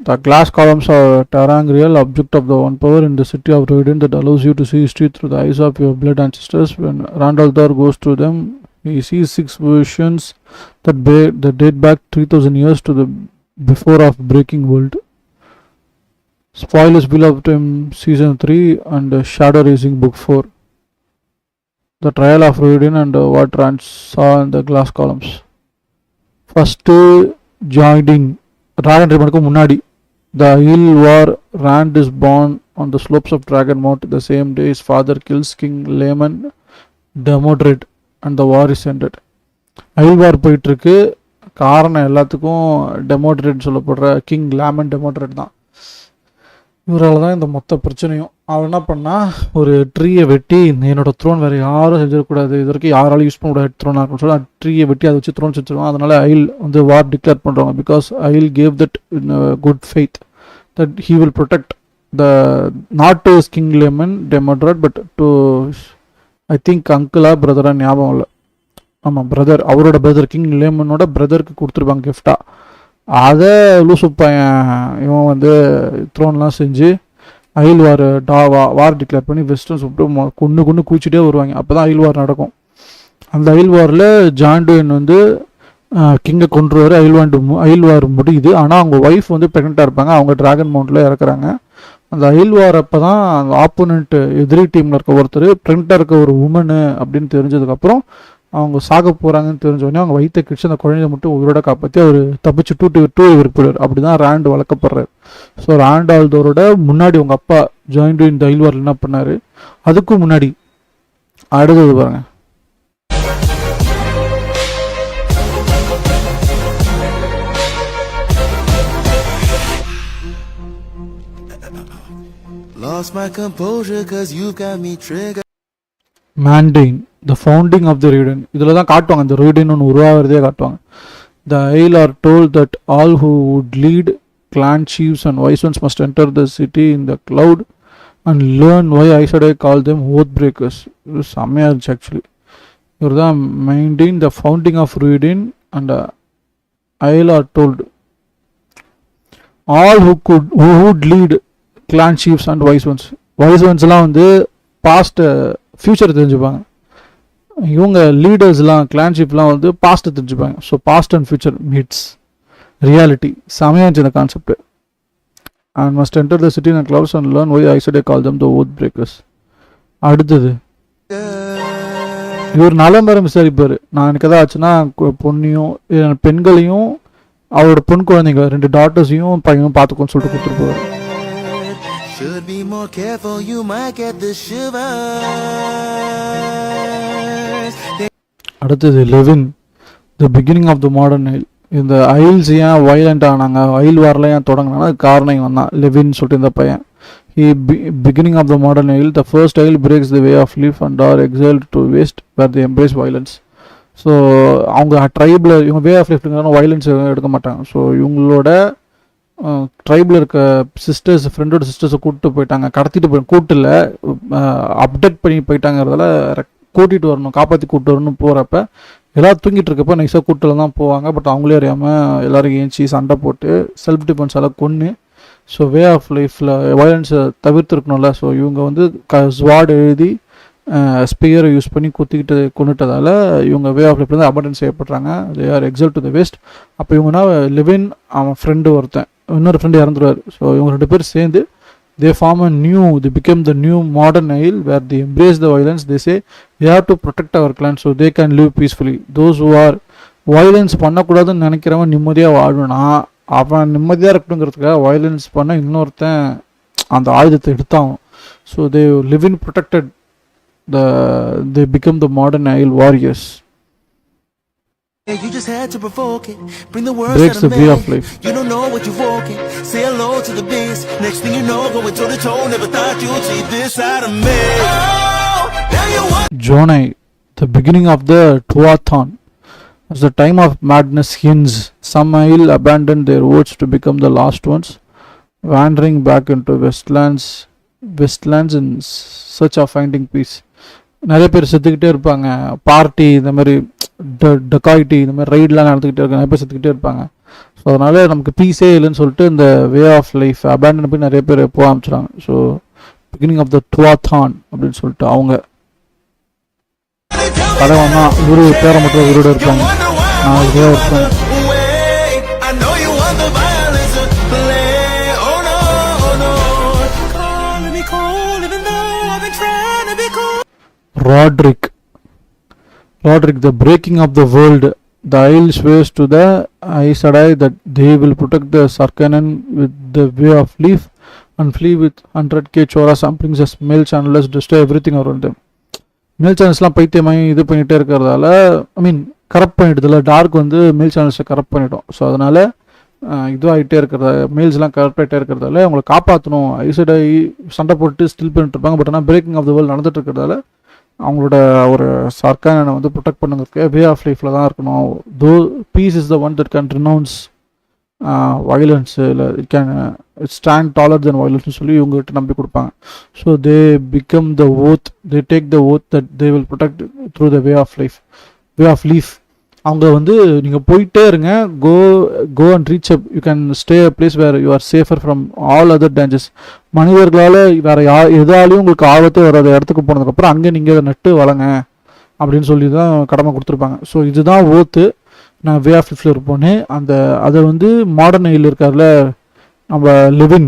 The glass columns are a terangreal object of the one power in the city of Ruiden that allows you to see history through the eyes of your blood ancestors. When Randall Thor goes to them, he sees 6 visions that date back 3000 years to the before of Breaking World. Spoilers below him season 3 and Shadow Racing book 4. The trial of Ruidin and what Rand saw in the glass columns. First joining Dragon Ribbon முன்னாடி the Hill War. Rand is born on the slopes of Dragonmount. The same day his father kills King Lemon Demodred and the war is ended. Hill War போயிட்டு இருக்கு. காரணம் எல்லாத்துக்கும் டெமோட்ரேட் சொல்லப்படுற king Laman டெமோட்ரேட் தான். இவரால் தான் இந்த மொத்த பிரச்சனையும். அவன் என்ன பண்ணால் ஒரு ட்ரீயை வெட்டி என்னோட த்ரோன் வேறு யாரும் செஞ்சிடக்கூடாது, இது வரைக்கும் யாராலும் யூஸ் பண்ண கூடாது த்ரோனாக இருக்குன்னு சொல்லி அந்த ட்ரீயை வெட்டி அதை வச்சு த்ரோன் செஞ்சிருவான். அதனால் ஐல் வந்து வார் டிக்ளேர் பண்ணுறாங்க. Because Aiel gave that in good faith that he will protect the not to king Laman டெமோட்ரேட் பட் டு ஐ திங்க் அங்கிளா பிரதரா ஞாபகம் இல்லை. ஆமாம் பிரதர், அவரோட பிரதர் கிங் லேமனோட பிரதருக்கு கொடுத்துருப்பாங்க கிஃப்டாக. அதை லூசு பையன் இவன் வந்து த்ரோன்லாம் செஞ்சு ஐல் வார் டிக்ளேர் பண்ணி வெஸ்டர்ன் சொல்லிட்டு கொண்டு கூச்சிட்டே வருவாங்க. அப்போ தான் ஐல் வார் நடக்கும். அந்த ஐல் வாரில் ஜான்டுவின் வந்து கிங்கை கொண்டுருவார். ஐல் வார் முடியுது. ஆனால் அவங்க ஒய்ஃப் வந்து ப்ரெக்னெண்ட்டாக இருப்பாங்க. அவங்க டிராகன் மவுண்டில் இறக்குறாங்க. அந்த ஐல் வார் அப்போ தான் அந்த ஆப்போனண்ட் எதிரி டீமில் இருக்க ஒருத்தர் ப்ரெக்னெண்ட்டாக இருக்க ஒரு உமனு அப்படின்னு தெரிஞ்சதுக்கப்புறம் அவங்க சாக போகிறாங்கன்னு தெரிஞ்சோடனே அவங்க வயிற்றை கிடிச்சு அந்த குழந்தைய மட்டும் உயிரோட காப்பாற்றி அவர் தப்பிச்சு டூ விருப்பிடுவார். அப்படி தான் ரேண்ட் வளர்க்கப்படுறாரு. ஸோ ரேண்ட் ஆல்தோரோட முன்னாடி உங்கள் அப்பா ஜாயின் டு இந்த ஐல் வார் என்ன பண்ணார், அதுக்கும் முன்னாடி அடுத்தது பாருங்க. Lost my composure cause you've got me triggered. Mandain, the founding of the Ruidin. இதில் தான் காட்டுவாங்க இந்த Ruidin ஒன்று உருவாகிறதே காட்டுவாங்க. The Isle are told that all who would lead clan chiefs and wise ones must enter the city in the cloud and learn why Aes Sedai call them oath breakers. இது செம்மையாக இருந்துச்சு actually. இவர் தான் Mandain, the founding of Ruidin and Isle are told all who would lead clan chiefs and wise onesலாம் வந்து past future தெரிஞ்சுப்பாங்க. இவங்க லீடர்ஸ்லாம் கிளான்ஷிப்லாம் வந்து பாஸ்ட்டை தெரிஞ்சுப்பாங்க. So past and future meets reality. செமையாக இருந்துச்சு இந்த concept. And must enter the city and clouds and learn why Aes Sedai call them the oath breakers. அடுத்தது இவர் நலம்பரம் விசாரிப்பார். நான் எனக்கு எதாவது ஆச்சுன்னா பொண்ணையும் பெண்களையும் அவரோட பொன் குழந்தைங்க 2 டாட்டர்ஸையும் பையனும் பார்த்துக்கோன்னு சொல்லிட்டு கொடுத்துருப்பாரு. Should be more careful, you might get the shivers. அடுத்தது Lewin, the beginning of the modern Aiel. இந்த ஐல்ஸ் ஏன் வயலண்ட் ஆனாங்க, ஐல் வாரில் ஏன் தொடங்கினாங்க, அது காரணம் இவன் தான் லெவின் சொல்லிட்டு இந்த பையன். Beginning of the modern Aiel, the first Aiel breaks the way of leaf and are exiled to waste where they embrace violence. So அவங்க ட்ரைபில் இவங்க வே ஆஃப் லீஃப்ங்கிறனால வயலன்ஸ் எடுக்க மாட்டாங்க. ஸோ இவங்களோட ட்ரைபில் இருக்க சிஸ்டர்ஸ் ஃப்ரெண்டோட சிஸ்டர்ஸை கூப்பிட்டு போயிட்டாங்க, கடத்திட்டு கூட்டில் அப்டேட் பண்ணி போயிட்டாங்கிறதால கூட்டிகிட்டு வரணும், காப்பாற்றி கூப்பிட்டு வரணும். போகிறப்ப எல்லோரும் தூங்கிட்டு இருக்கப்போ நைஸாக கூட்டில் தான் போவாங்க. பட் அவங்களே அறியாமல் எல்லோரும் ஏஞ்சி சண்டை போட்டு செல்ஃப் டிஃபென்ஸ் எல்லாம் கொன்று ஸோ வே ஆஃப் லைஃப்பில் வயலன்ஸை தவிர்த்துருக்கணும்ல. ஸோ இவங்க வந்து ஸ்வாட் எழுதி ஸ்பியரை யூஸ் பண்ணி குத்திக்கிட்டு கொண்டுட்டதால் இவங்க வே ஆஃப் லைஃப்லேருந்து அபண்டன்ஸ் செய்யப்படுறாங்க. They are exiled to the west. அப்போ இவங்கன்னா லெவின் அவன் ஃப்ரெண்டு ஒருத்தன் இன்னொரு ஃப்ரெண்டு இறந்துருவார். ஸோ இவங்க 2 பேர் சேர்ந்து they form a new, they become the new modern Isle where they embrace the violence. They say we have to protect our clan so they can live peacefully. Those who are violence பண்ணக்கூடாதுன்னு நினைக்கிறவன் நிம்மதியாக வாழணும்னா அவன் நிம்மதியாக இருக்கணுங்கிறதுக்காக violence பண்ண இன்னொருத்தன் அந்த ஆயுதத்தை எடுத்தாகும். So they live in protected, they become the modern Isle warriors. You just had to provoke it. Bring the words Breaks that the way of life. You don't know what you're walking. Say hello to the beast. Next thing you know, going toe to toe. Never thought you'd see this side of me. Oh, now you want. Jonai, the beginning of the Tuathan. As the time of madness ends, some Isle abandon their oaths to become the last ones, wandering back into westlands in search of finding peace. நிறைய பேர் செத்துக்கிட்டே இருப்பாங்க. Party இந்த மாதிரி டெக்காய்டி இந்த மாதிரி ரைட்லாம் நடந்துக்கிட்டே இருக்காங்க, நிறைய பேர் செத்துக்கிட்டே இருப்பாங்க. ஸோ அதனால நமக்கு பீஸே இல்லைன்னு சொல்லிட்டு இந்த வே ஆஃப் லைஃப் அபேண்டன் போய் நிறைய பேர் போக ஆரம்பிச்சிட்டாங்க. ஸோ பிகினிங் ஆஃப் த டுவாத்தான் அப்படின்னு சொல்லிட்டு அவங்க தலைவன் தான். இவரு பேரை மட்டும் இவரோட இருப்பாங்க. நான் இருப்பேன். Roderick, the breaking of the world. The Isle swears to the Aes Sedai that they will protect the Sarkhanen with the way of leaf and flee with 100k Chora samplings as male channelers destroy everything around them. மேல் சேனல்ஸ்லாம் பைத்தியமாகி இது பண்ணிகிட்டே இருக்கிறதால, ஐ மீன் corrupt பண்ணிடுதுல, dark வந்து மேல் சேனல்ஸை corrupt பண்ணிட்டோம். So அதனால் இதுவாகிட்டே இருக்கிறத, மெயில்ஸ்லாம் corrupt ஆகிட்டே இருக்கிறதால அவங்களை காப்பாற்றணும். ஐசடை சண்டை போட்டு ஸ்டில் பண்ணிட்டு இருப்பாங்க. பட் ஆனால் பிரேக்கிங் ஆஃப் த வேர்ல்டு நடந்துட்டு இருக்கிறதால அவங்களோட ஒரு சர்க்கானை வந்து ப்ரொடெக்ட் பண்ணுங்கிறதுக்கு வே ஆஃப் லைஃப்பில் தான் இருக்கணும். Though peace is the one that can renounce violence, இல்லை it can stand taller than வயலன்ஸ்னு சொல்லி இவங்ககிட்ட நம்பி கொடுப்பாங்க. So they become the oath, they take the oath that they will protect through the way of leaf. அவங்க வந்து நீங்கள் போயிட்டே இருங்க, go and reach up, you can stay a place where you are safer from all other dangers. மனிதர்களால் வேறு எதாலையும் உங்களுக்கு ஆபத்தே வராத இடத்துக்கு போனதுக்கப்புறம் அங்கே நீங்கள் அதை நட்டு வளங்க அப்படின்னு சொல்லி தான் கடமை கொடுத்துருப்பாங்க. ஸோ இதுதான் ஓத்து. நான் வே ஆஃப் லைஃப்பில் இருப்போன்னு அதை வந்து மாடர்ன் ஐல் இருக்கார்ல நம்ம Lewin,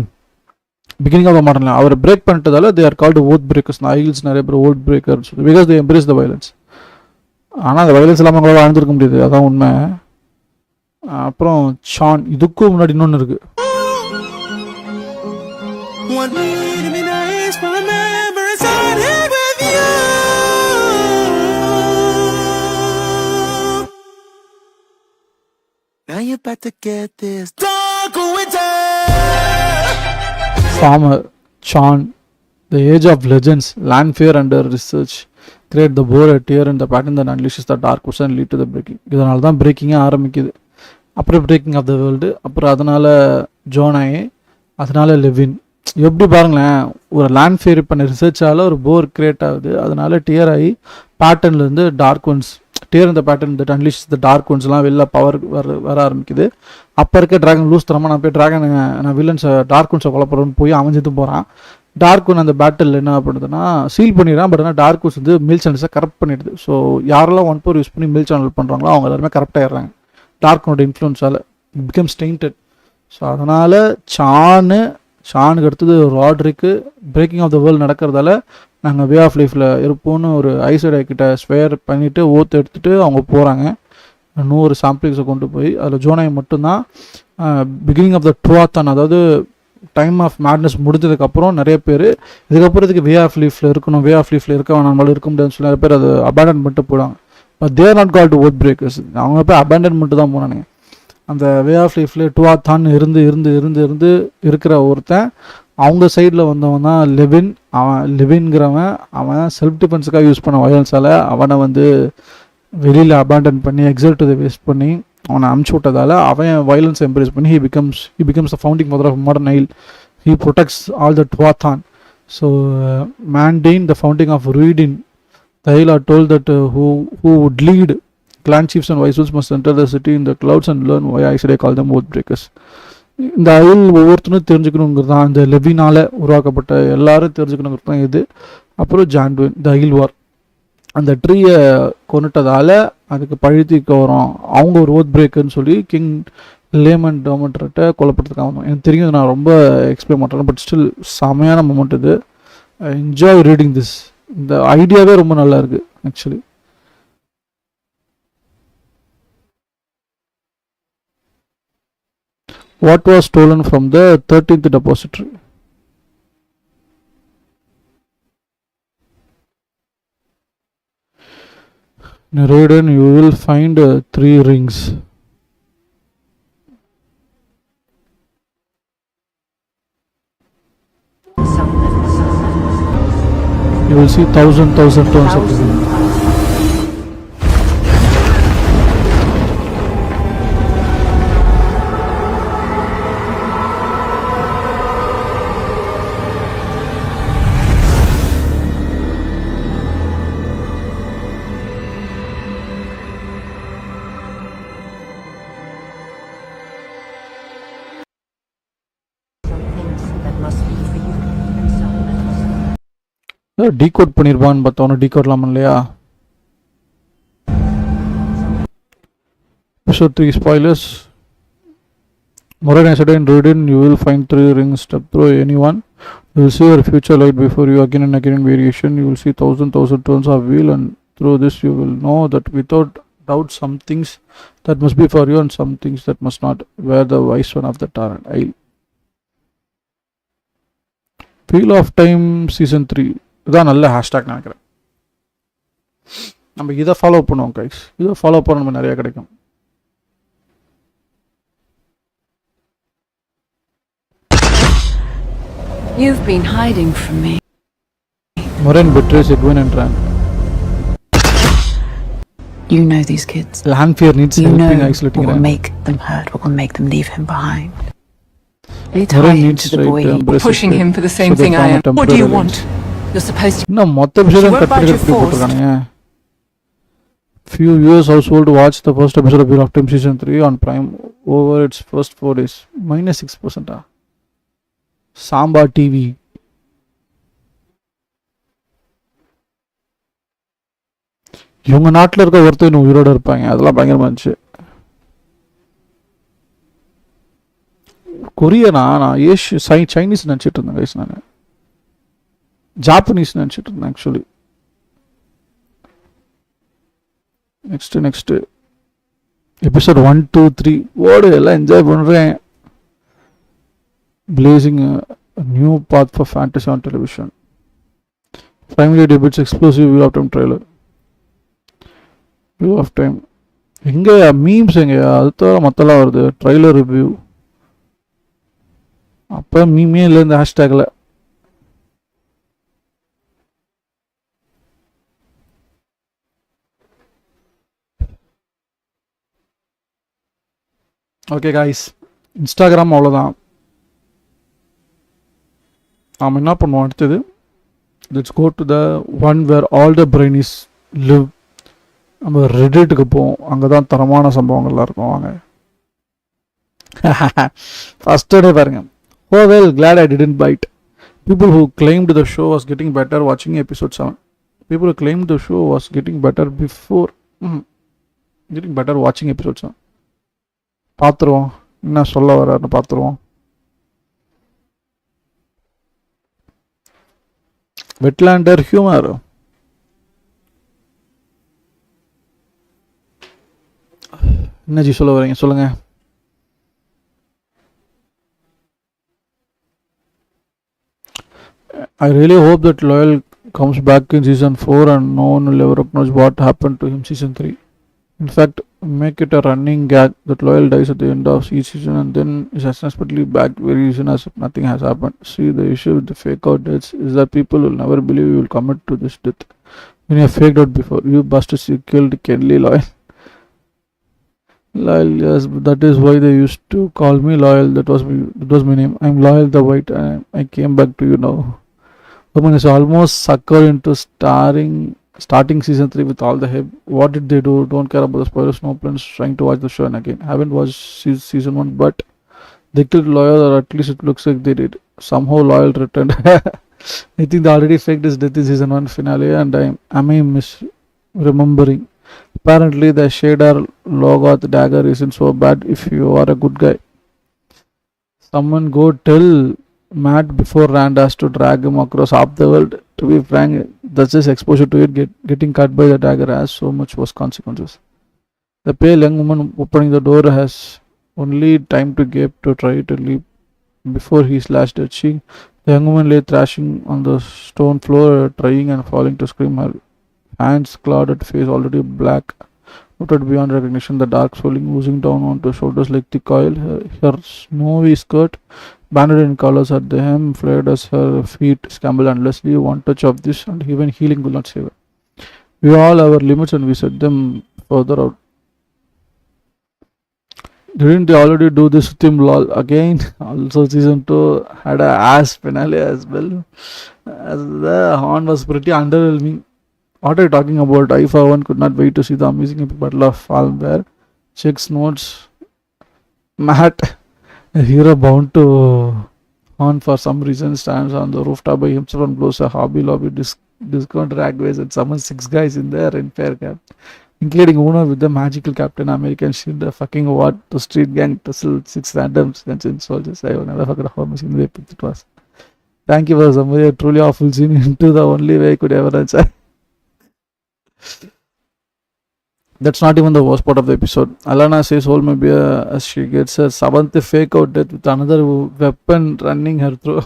beginning of the modern, அவரை பிரேக் பண்ணிட்டதால they are called oath breakers. Aiels நிறைய பேர் oath breakers because they embrace the violence. ஆனால் அந்த வயலன்ஸ் இல்லாமல் அவங்களால வாழ்ந்துருக்க முடியாது, அதான் உண்மை. அப்புறம் சான், இதுக்கும் முன்னாடி இன்னொன்று இருக்குது. Now you're about to get this dark winter. Farmer, Chan, the age of legends, land fear under research, create the bore a tear in the pattern that unleashes the dark force and lead to the breaking. இதனால தான் பிரேக்கிங்கே ஆரம்பிக்குது. அப்புறம் braking of the world, அப்புறம் அதனால் ஜோனாயே, அதனால் லெவின். எப்படி பாருங்களேன், ஒரு லேண்ட் ஃபேர் பண்ண ரிசர்ச்சால் ஒரு போர் கிரியேட் ஆகுது, அதனால டியர் ஆகி பேட்டர்ன்லேருந்து டார்க் ஒன்ஸ், டியர் இந்த pattern that unleash the dark ஒன்ஸ்லாம் வெளில பவர் வர ஆரம்பிக்குது. அப்போ இருக்க ட்ராகன் லூஸ் தரமாக நான் போய் ட்ராகன் நான் வில்லன்ஸை டார்க் ஒன்ஸை கொலப்படுறோன்னு போய் அமைஞ்சிட்டு போகிறான். டார்க் ஒன் அந்த பேட்டில் என்ன பண்ணுதுன்னா சீல் பண்ணிடுறான். பட் ஆனால் டார்க் ஒன்ஸ் வந்து மில் சேனல்ஸை கரப்ட் பண்ணிடுது. ஸோ யாரெல்லாம் 1 யூஸ் பண்ணி மில் சேனல் பண்ணுறாங்களோ அவங்க எல்லாருமே கரப்ட் ஆகிடுறாங்க டார்க்கனோட இன்ஃப்ளூன்ஸால். It becomes tainted. ஸோ அதனால் சானுக்கு அடுத்தது ராட்ரிக்கு பிரேக்கிங் ஆஃப் த வேர்ல்டு நடக்கிறதால நாங்கள் வே ஆஃப் லைஃப்பில் இருப்போம்னு ஒரு ஐசடை கிட்ட ஸ்வேர் பண்ணிவிட்டு ஓத்து எடுத்துகிட்டு அவங்க போகிறாங்க. 100 சாம்பிள்ஸை கொண்டு போய் அதில் ஜோனாய் மட்டும்தான் பிகினிங் ஆஃப் த ட்ரூத்தான், அதாவது டைம் ஆஃப் மேட்னஸ் முடிஞ்சதுக்கப்புறம் நிறைய பேர் இதுக்கப்புறம் இதுக்கு வே ஆஃப் லீஃபில் இருக்கணும், வே ஆஃப் லீஃபில் இருக்க நம்மளால இருக்க முடியாதுன்னு சொல்லி நிறைய பேர் அதை அபேண்டன் பண்ணிட்டு போயிடுவாங்க. But there not call to oath breakers, அவங்க போய் அபேண்டன் பண்ணிட்டு தான் போனானுங்க. அந்த வே ஆஃப் லைஃப்பில் ட்ரூத்தான் இருந்து இருக்கிற ஒருத்தன் அவங்க சைடில் வந்தவன் தான் லெவின். அவன் செல்ஃப் டிஃபென்ஸுக்காக யூஸ் பண்ண வயலன்ஸால் அவனை வந்து வெளியில் அபேண்டன் பண்ணி எக்ஸல்ட் இதை வேஸ்ட் பண்ணி அவனை அமுச்சு விட்டதால் அவன் வயலன்ஸ் எம்ப்ரேஸ் பண்ணி he becomes the founding mother of modern Nile. He protects all the Tuathan. So Mandain, the founding of Ruidin, the Isle are told that who would lead clan chiefs and viceroys must enter the city in the clouds and learn why I said I call them oath breakers. இந்த ஐல் ஒவ்வொருத்தரும் தெரிஞ்சுக்கணுங்கிறது தான், இந்த லெவினால் உருவாக்கப்பட்ட எல்லாரும் தெரிஞ்சுக்கணுங்கிறது தான் இது. அப்புறம் ஜான்டுவின், த ஐல் வார், அந்த ட்ரீயை கொண்டுட்டதால் அதுக்கு பழித்திக்க வரும், அவங்க ஒரு ஓத் பிரேக்கர்னு சொல்லி கிங் லேமன் டோமன்ட்ரட்ட கொல்லப்படுறதுக்காக வந்தோம். எனக்கு தெரியும், நான் ரொம்ப எக்ஸ்பிளைன் பண்ணுறேன், பட் ஸ்டில் செமையான மொமெண்ட் இது. Enjoy reading this. இந்த ஐடியாவே ரொம்ப நல்லா இருக்குது actually. What was stolen from the 13th depository? Narrated, you will find 3 rings. You will see 1,000 tones of the ring. Decode பண்ணியிருப்பான்னு பார்த்தோன்னு டீகோட்லாம் இல்லையா. Episode 3 spoilers. Moran said in Ruidin, you will find 3 rings. Step through anyone. You will see your future light before you again and again in variation. You will see thousand turns of wheel, and through this you will know that without doubt some things that must be for you and some things that must not. Where the wise one of the Tarrant Isle. Wheel of Time Season 3. இதான் நல்ல hashtag நினைக்கிறேன். நம்ம இதை follow பண்ணுவோம் guys. இதை follow பண்ண நம்ம நிறைய கிடைக்கும். You've been hiding from me. Moraine betrays Edwin and Rand. You know these kids. Lanfear needs You know helping what isolating will Rand. make them hurt, what will make them leave him behind. They tie Moraine him needs to the right boy to he embrace Pushing his him fate, for the same so they thing I form a am. What do you temporary want? alliance. You're supposed to. இன்னும் மொத்த எபிசோடும் What cut about பண்ணி you போட்டுருக்கானுங்க. Few viewers household watched the first episode of Wheel of Time Season 3 on Prime over its first 4 days. -6%. Samba TV. இவங்க நாட்டில் இருக்க ஒருத்தர் இன்னும் உயிரோடு இருப்பாங்க. அதெல்லாம் பயங்கரமாக இருந்துச்சு. கொரியனா நான் சைனீஸ் நினச்சிட்டு இருந்தேன் கைஸ். நான் ஜாப்பனீஸ் நினச்சிட்டு இருந்தேன் ஆக்சுவலி. நெக்ஸ்ட் எபிசோட் 1, 2, 3 ஓடு எல்லாம் என்ஜாய் பண்ணுறேன். Blazing new path for fantasy on television. Finally debuts explosive wheel of time trailer. Wheel of time எங்கே மீம்ஸ் எங்கே அது தவிர மற்றெல்லாம் வருது. ட்ரெய்லர் ரிவ்யூ அப்போ மீமே இல்லை இந்த ஹேஷ்டேக்கில். ஓகே காய்ஸ், இன்ஸ்டாகிராம் அவ்வளோதான். நாம் என்ன பண்ணுவோம் அடுத்தது, let's go to the one where all the brainies live. நம்ம ரெடிட்டுக்கு போவோம். அங்கே தான் தரமான சம்பவங்கள்லாம் இருக்கும். வாங்க ஃபஸ்ட்டு டே பாருங்க. Oh well, glad I didn't bite. People who claimed the show was getting better watching episode 7. People who claimed the show was getting better before getting better watching episode 7. பார்த்துருவோம் என்ன சொல்ல வர்றாருன்னு பார்த்துருவோம். வெட்லாண்டர் humour. என்ன G சொல்ல வரீங்க சொல்லுங்க. I really hope that Loyal comes back in season 4 and no one will ever acknowledge what happened to him season 3. In fact, make it a running gag that Loyal dies at the end of each season and then is unexpectedly back very soon as if nothing has happened. See, the issue with the fake out deaths is that people will never believe you will commit to this death when you have faked out before. You bastards, you killed Kenley Loyal. Loyal, yes, that is why they used to call me Loyal. That was my name. I'm Loyal the White and I came back to you now. Woman is almost suckered into starting season 3 with all the hype. What did they do? Don't care about the spoilers. No plans trying to watch the show and again. Haven't watched season 1, but they killed Loyal, or at least it looks like they did. Somehow Loyal returned. I think they already faked his death in season 1 finale and am I misremembering? Apparently the shader Logoth dagger isn't so bad if you are a good guy. Someone go tell Matt before Rand has to drag him across half the world. To be frank, that's just exposure to it. Getting cut by the dagger has so much worse consequences. The pale young woman opening the door has only time to gape to try to leap before he slashed her cheek. The young woman lay thrashing on the stone floor, trying and falling to scream. Her hands clouded, face already black, rooted beyond recognition. The dark swelling oozing down onto shoulders like thick oil. Her snowy skirt, banded in colors at the hem, flared as her feet scrambled endlessly. One touch of this and even healing will not save her. We all have our limits and we set them further out. Didn't they already do this with him lol again? Also season 2 had a ass finale as well. As the horn was pretty underwhelming. What are you talking about? I for one could not wait to see the amazing epic battle of Falmware. Checks notes. Matt, a hero bound to on for some reason, stands on the rooftop by himself and blows a Hobby Lobby discount ragways and summons 6 guys in there in fair cap, including Uno with the magical Captain American shield, a fucking what, the street gang tussle, 6 random guns and soldiers. I will never forget how amazing they picked it was. Thank you for somebody a truly awful scene into the only way I could ever answer. That's not even the worst part of the episode. Alana says whole maybe as she gets her seventh fake out death with another weapon running her through.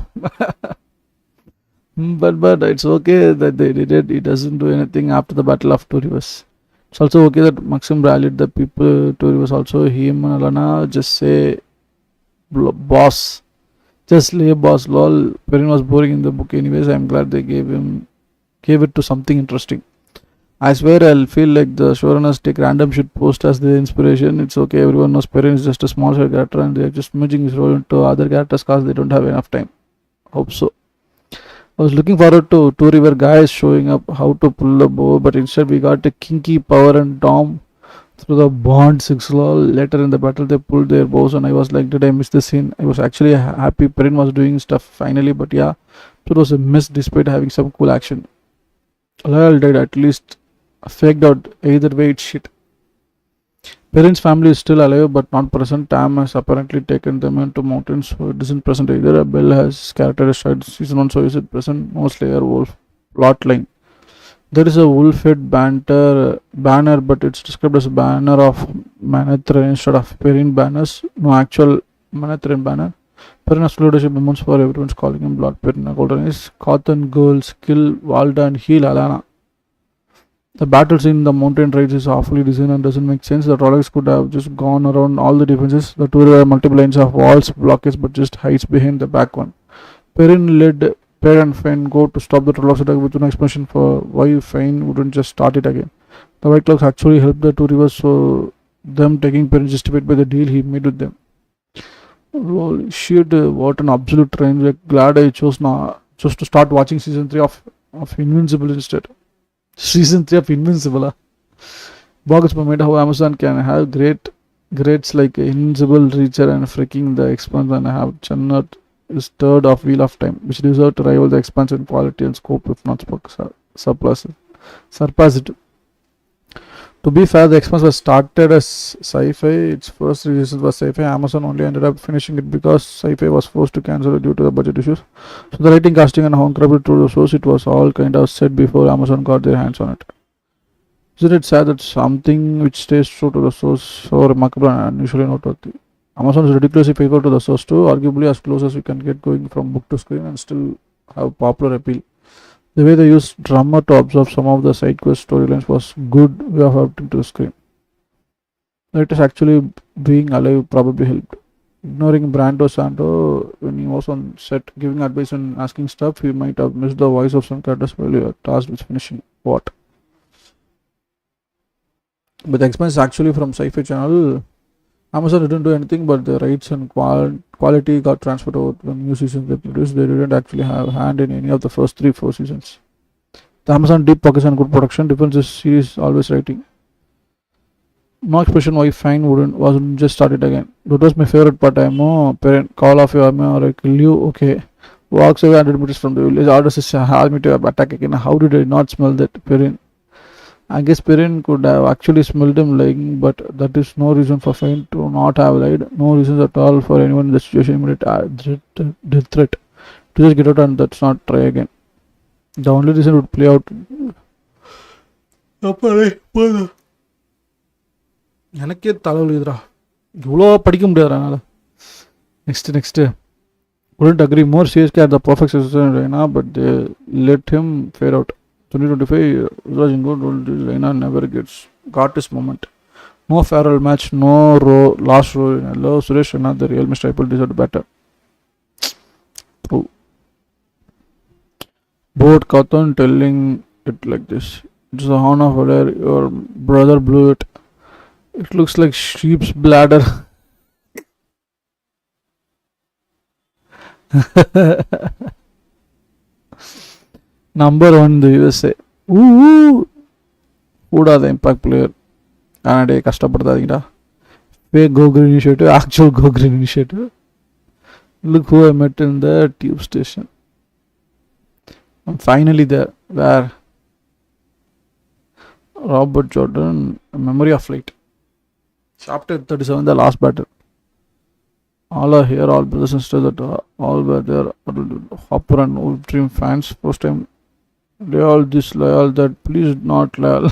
But it's okay that they did it. It doesn't do anything after the Battle of Two Rivers. It's also okay that Maxim rallied the people. Two Rivers also him and Alana just say boss. Just lay boss lol. Perrin was boring in the book anyways. I'm glad they gave it to something interesting. I swear I'll feel like the showrunners take random shit post as their inspiration. It's okay, everyone knows Perrin is just a small side character and they're just merging his role into other characters because they don't have enough time. Hope so. I was looking forward to Two River guys showing up how to pull the bow, but instead we got a kinky power and Tom through the Bond 6 lol. Later in the battle they pulled their bows and I was like, did I miss the scene? I was actually happy Perrin was doing stuff finally, but yeah, it was a miss despite having some cool action. Lyle died at least faked out. Either way it's shit. Perrin's family is still alive but not present. Tam has apparently taken them into mountains, so it isn't present either. Bell has character aside season 1, so is it present? No Slayer Wolf plot line. There is a wolf-head banner, but it's described as a banner of Manethran instead of Perrin banners. No actual Manethran banner. Perrin has leadership moments for everyone's calling him Lord Perrin. Golden is Cotton Girls kill Walda and heal Alana. The battle scene in the mountain raids is awfully designed and doesn't make sense. The Rolex could have just gone around all the defenses. The two have multiple lines of walls, blockades, but just hides behind the back one. Perrin led Per and Fane go to stop the Rolex attack with no explanation for why Fane wouldn't just start it again. The White Clouds actually helped the two rivers, so them taking Perrin justified by the deal he made with them. Holy shit, what an absolute train wreck. Glad I chose to start watching season 3 of Invincible instead. Season 3 of Invincible. Bogus made how Amazon can have greats like Invincible, Reacher, and freaking The Expanse, and have Channel is third of Wheel of Time, which deserve to rival The Expanse in quality and scope, if not surpass it. To be fair, The Expanse was started as sci-fi. Its first release was sci-fi. Amazon only ended up finishing it because sci-fi was forced to cancel it due to the budget issues. So the writing, casting, and how incredible to the source it was all kind of set before Amazon got their hands on it. Isn't it sad that something which stays true to the source so remarkable and unusually noteworthy? Amazon is ridiculously faithful to the source too, arguably as close as we can get going from book to screen and still have popular appeal. The way they used drama to absorb some of the side quest storylines was good way of adapting to the screen. It is actually being alive probably helped. Ignoring Brando Santo when he was on set giving advice and asking stuff, he might have missed the voice of some characters while you were tasked with finishing what. But the Expanse is actually from Sci-Fi Channel. Amazon didn't do anything, but the rights and quality got transferred over to the new seasons they produced. They didn't actually have a hand in any of the first 3-4 seasons. The Amazon deep pockets and good production difference is series always writing. No expression why Fine wasn't just started again. That was my favorite part. Parent call off your army or I kill you. Okay. Walks away 100 meters from the village. Orders his army to attack again. How did I not smell that? Perrin. I guess Perrin could have actually smelled him lying, but that is no reason for Fine to not have lied. No reasons at all for anyone in the situation. Immediate death threat to just get out and that's not try again. The only reason would play out. எனக்கே தலைவலிதுடா இவ்வளோ படிக்க முடியாது அதனால் next couldn't agree more. CSK had the perfect successor in Reina, but they let him fade out. 2025 Raj Ingo Reina never got his moment. No farewell match, no last row in Hello Suresh Reina, the real Mr. Apple deserved better. Boat Cotton telling it like this. It's a horn of Valer, your brother blew it. It looks like sheep's bladder. Number 1 in the USA. Woo! Who are the impact player? Canada கஷ்டப்படுத்தாதீங்கடா. Fake Go Green initiative, actual Go Green initiative. Look who I met in the tube station. I'm finally there. Where? Robert Jordan, A Memory of Flight. Chapter 37, the last battle. All are here, all brothers and sisters that are all were there. Hopper and Wolf Dream fans, first time they all disloyal that please not loyal.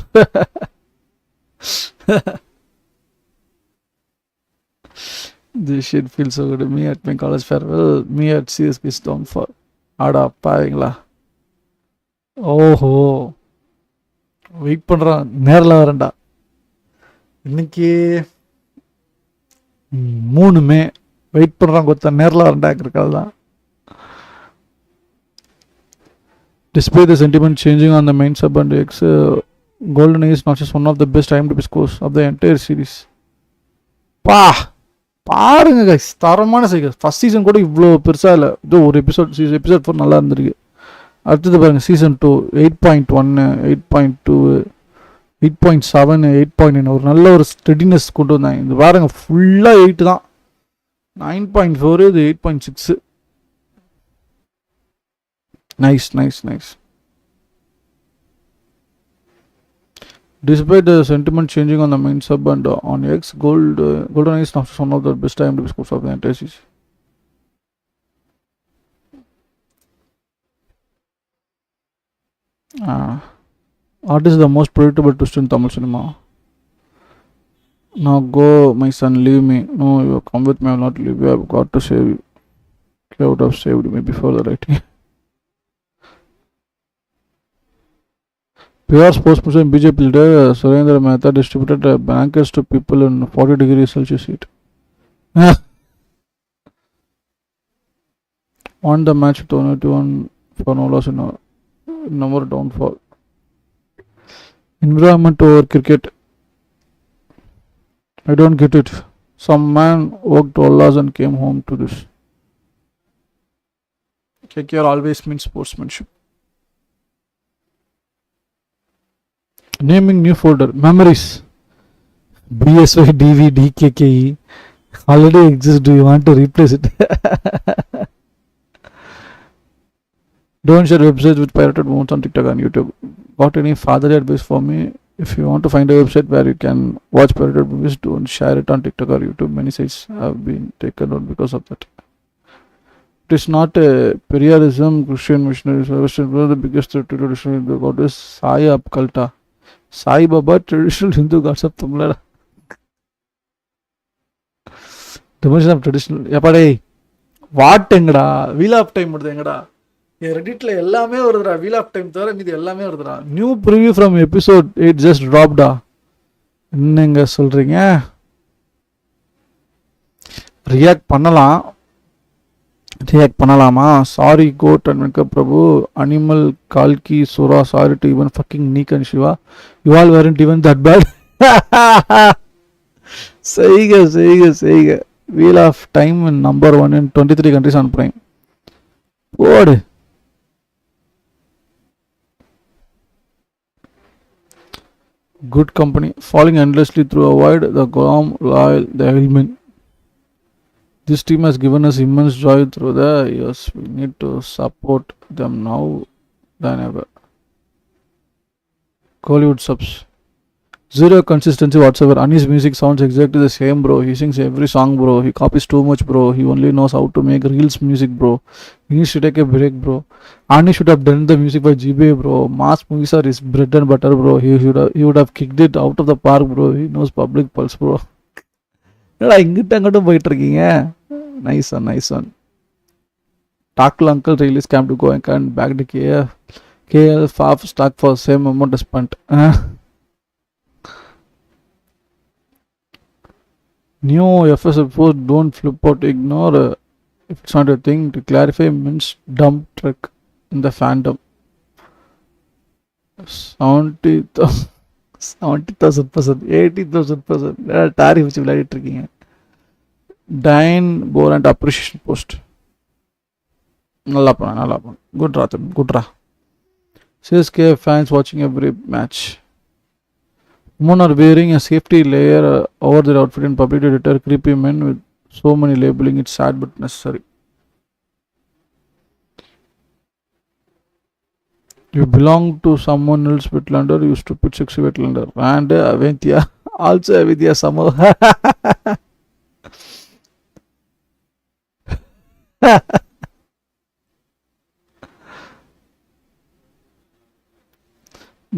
This shit feels so good. Me at my college farewell, me at CSK is down for. ஆடா பாவீங்களா. ஓஹோ wait பண்ணுறான், நேரில் வரேன்டா. இன்னைக்கு 3 மே wait பண்ணுறான், கொத்த நேரில் வரேன்டாங்கிறக்கால் தான். Despite the sentiment changing on the main sub and X, Golden Age is not just one of the best IMDb scores of the entire series. பாருங்க கைஸ், தரமான சீரியஸ். ஃபர்ஸ்ட் சீசன் கூட இவ்வளோ பெருசாக இல்லை, இதோ ஒரு எபிசோட் 4 நல்லா இருந்திருக்கு. அடுத்தது பாருங்கள் சீசன் 2 8.1 8.2 8.7 8.9 ஒரு நல்ல ஒரு ஸ்டெடினஸ் கொண்டு வந்தாங்க. இது பாருங்க ஃபுல்லாக 8 தான், 9.4 இது 8.6. Nice. Despite the sentiment changing on the main sub and on X, Golden Age is not one of the best IMDb scores of the entire series. What is the most predictable twist in Tamil cinema? Now go, my son, leave me. No, you come with me, I will not leave you. I have got to save you. I would have saved me before the writing. PR spokesperson BJP leader Surendra Mehta distributed blankets to people in 40 degrees Celsius heat. Won the match with 181 for no loss in number downfall. Environment over cricket. I don't get it. Some man worked 12 hours and came home to this. KKR always means sportsmanship. Naming new folder. Memories. BSY DV DKKE already exists. Do you want to replace it? Don't share websites with pirated movies on TikTok and YouTube. Got any fatherly advice for me? If you want to find a website where you can watch pirated movies, don't share it on TikTok or YouTube. Many sites have been taken down because of that. It is not a Periyalism, Christian missionaries, the biggest traditional Hindu god is Sai Apkalta. Sai Baba, traditional Hindu gods of Tamil. Dimension of traditional. Yapade, what engada? Wheel of time engada? Redditல எல்லாமே வருதுடா. Wheel of time தவிர மீதி எல்லாமே வருதுடா. New preview from episode 8 just ட்ராப்டா. என்னங்க சொல்றீங்க? ரியாக்ட் பண்ணலாமா? Sorry goat and makeup Prabhu, animal, கால்கி, Sura, sorry to even fucking NEEK and Siva, you all weren't even that bad. செய்க. Wheel of time number 1 in 23 countries on Prime. போடு. Good company, falling endlessly through a void, the calm, loyal, the element. This team has given us immense joy through the years. We need to support them now than ever. Hollywood subs. Zero consistency whatsoever. Ani's music sounds exactly the same, bro. He sings every song, bro. He copies too much, bro. He only knows how to make reels music, bro. He needs to take a break, bro. Ani should have done the music by GBA, bro. Mass movies are his bread and butter, bro. He would have kicked it out of the park, bro. He knows public pulse, bro. என்னடா இங்கிட்ட அங்கிட்டும் போயிட்டு இருக்கீங்க? Nice one. டாக்ல uncle really scam to go and back to KL FAF stock for same amount as spent. New FS post, don't flip out, ignore if it's not a thing. To clarify means dump trick in the fandom. 70,000%, 80,000% tariff வச்சு விளையாடிட்டு இருக்கீங்க. டைன் போர் and appreciation post. நல்லா பண்ண குட்ரா. CSK fans watching every match. Women are wearing a safety layer over their outfit in public to deter creepy men with so many labeling. It's sad but necessary. You belong to someone else, Wetlander, you stupid sexy Wetlander. And Aventia, also Aventia somehow.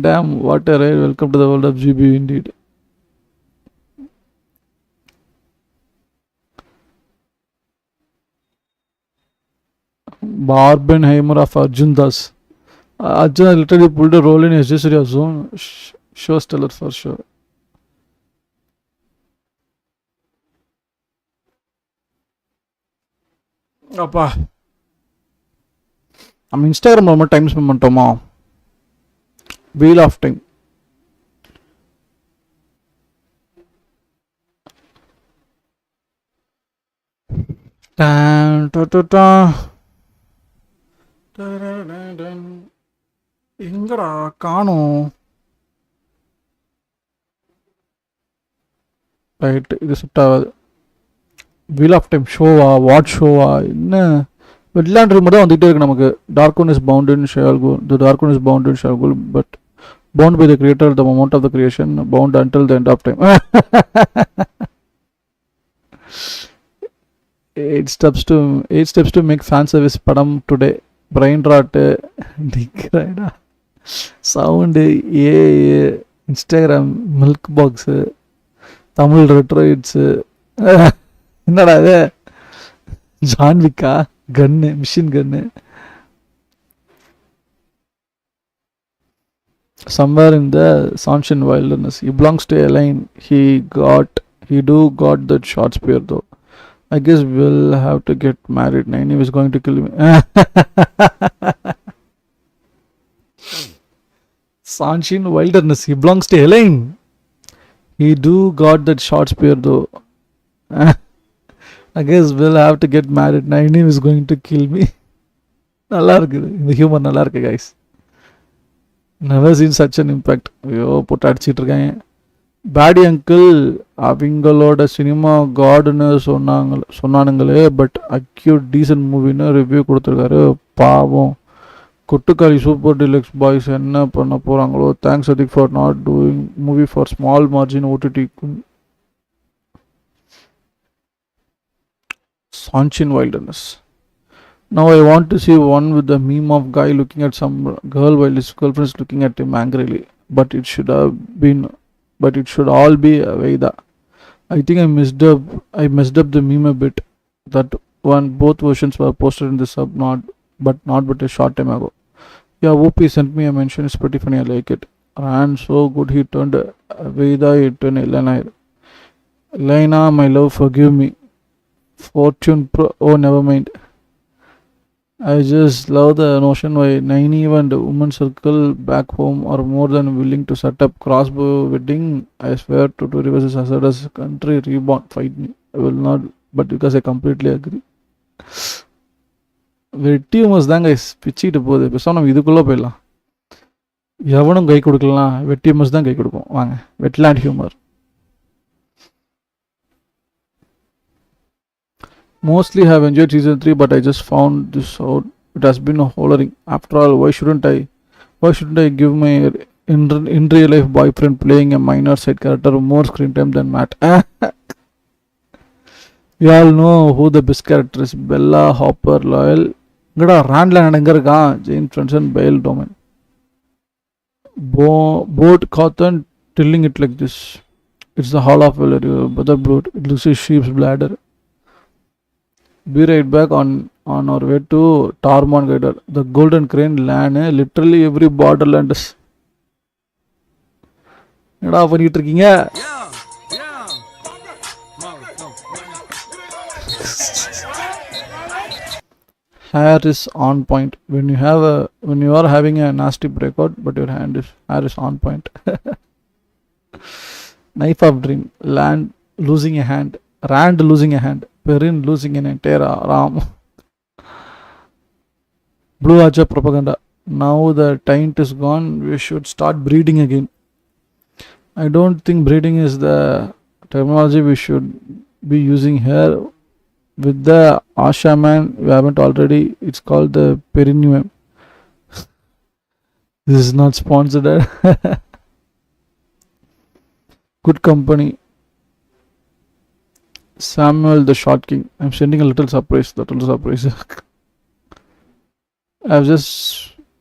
Damn, what a ride. Welcome to the world of GB indeed. Barbenheimer of Arjun Das. Arjun literally pulled a role in History Zone. Show stellar for sure. அப்பா நம்ம இன்ஸ்டாகிராமில் ரொம்ப time spend பண்ணிட்டோமா? Wheel of time. எங்கடா காணோம்? Right, இது set ஆகாது. Wheel of time ஷோவா? வாட் ஷோவா? என்ன வெட்லாண்ட் மட்டும் தான் வந்துகிட்டே இருக்கு நமக்கு. Dark one is bound in Shayol கோ, the dark one is bound in Shayol கோ, but bound by the creator at the moment of the creation, bound until the end of time. 8 steps to make fan service padam today. Brain rot, dick rider, sound, Instagram, milk box, Tamil retroids. என்னடா இது? ஜான்விக்கா gun, machine gun. Somewhere in the sunshine wilderness. He belongs to Elaine. He got that short spear though. I guess we'll have to get married. Naini is going to kill me. Sunshine wilderness. He belongs to Elaine. He got that short spear though. I guess we'll have to get married. Naini is going to kill me. நல்லா இருக்குது இந்த humour, நல்லா இருக்கு guys. Never seen such an impact. ஐயோ போட்டு அடிச்சிட்டு இருக்காங்க. பேடி அங்கிள் அவங்களோட சினிமா காடுன்னு சொன்னானுங்களே, பட் அக்யூட் டீசன்ட் மூவின்னு ரிவ்யூ கொடுத்துருக்காரு. பாவம் கொட்டுக்காளி சூப்பர் டிலக்ஸ் பாய்ஸ் என்ன பண்ண போகிறாங்களோ. Thanks Adhik for not doing movie for small margin OTT. Sunshine wilderness. Now I want to see one with the meme of guy looking at some girl while his girlfriend is looking at him angrily. But it should all be Veda. I think I messed up the meme a bit. That one, both versions were posted in the sub, not a short time ago. Yeah, OP sent me a mention. It's pretty funny. I like it. Ran so good he turned Veda into an Elena. Elena, my love, forgive me. Fortune Pro. Oh, never mind. I just love the notion why Naini and the women's circle back home are more than willing to set up crossbow wedding. I swear to reverse this hazard as country reborn. Fight me. I will not, but because I completely agree. வெட்டி உமஸ் தாங்க பிச்சுக்கிட்டு போகுது. பேசாம நம்ம இதுக்குள்ளே போயிடலாம். எவனும் கை கொடுக்கலாம், வெட்டி உமஸ் தான் கை கொடுக்கும். வாங்க, wetland humour. Mostly have enjoyed season 3, but I just found this out. It has been hollering. After all, why shouldn't I give my in real life boyfriend playing a minor side character more screen time than Matt? We all know who the best character is. Bella, Hopper, Loyal. Ngada Randland எங்க இருக்கான்? Jane Franson, Bale, Domain. Boat Cotton telling it like this. It's the hall of valor, brother blood. It looks like sheep's bladder. Be right back on our way to Tarmon Guider. The Golden Crane land, literally every borderland is. என்னடா பண்ணிட்டு இருக்கீங்க? Hair is on point. When you are having a nasty breakout, but your hair is on point. Knife of dream. Rand losing a hand. Perrin losing an entire arm. Blue Aja propaganda. Now the taint is gone. We should start breeding again. I don't think breeding is the terminology we should be using here. With the Asha man, we haven't already. It's called the perineum. This is not sponsored. Good company. Samuel the Short King. I'm sending a little surprise. I've just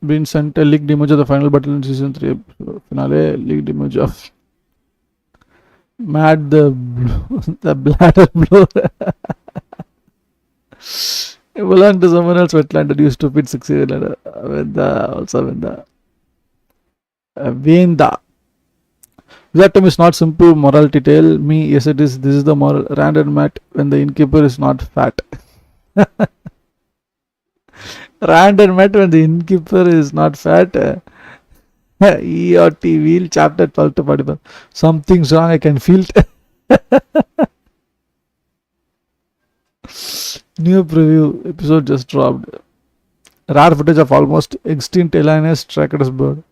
been sent a leaked image of the final battle in season 3 finale. Leaked image of Matt the bladder blower. It belonged to someone else. Wetland. You stupid 6-year letter. Venda. That term is not simple morality tale. Me, yes it is. This is the moral. Random Matt when the innkeeper is not fat. Random Matt when the innkeeper is not fat. EOT wheel chapter 12 to 45. Something's wrong. I can feel it. New preview episode just dropped. Rare footage of almost extinct Elinus Tracker's bird.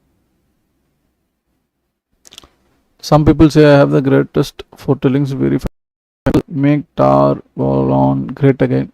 Some people say I have the greatest fortellings. Very make Tar Ballon great again.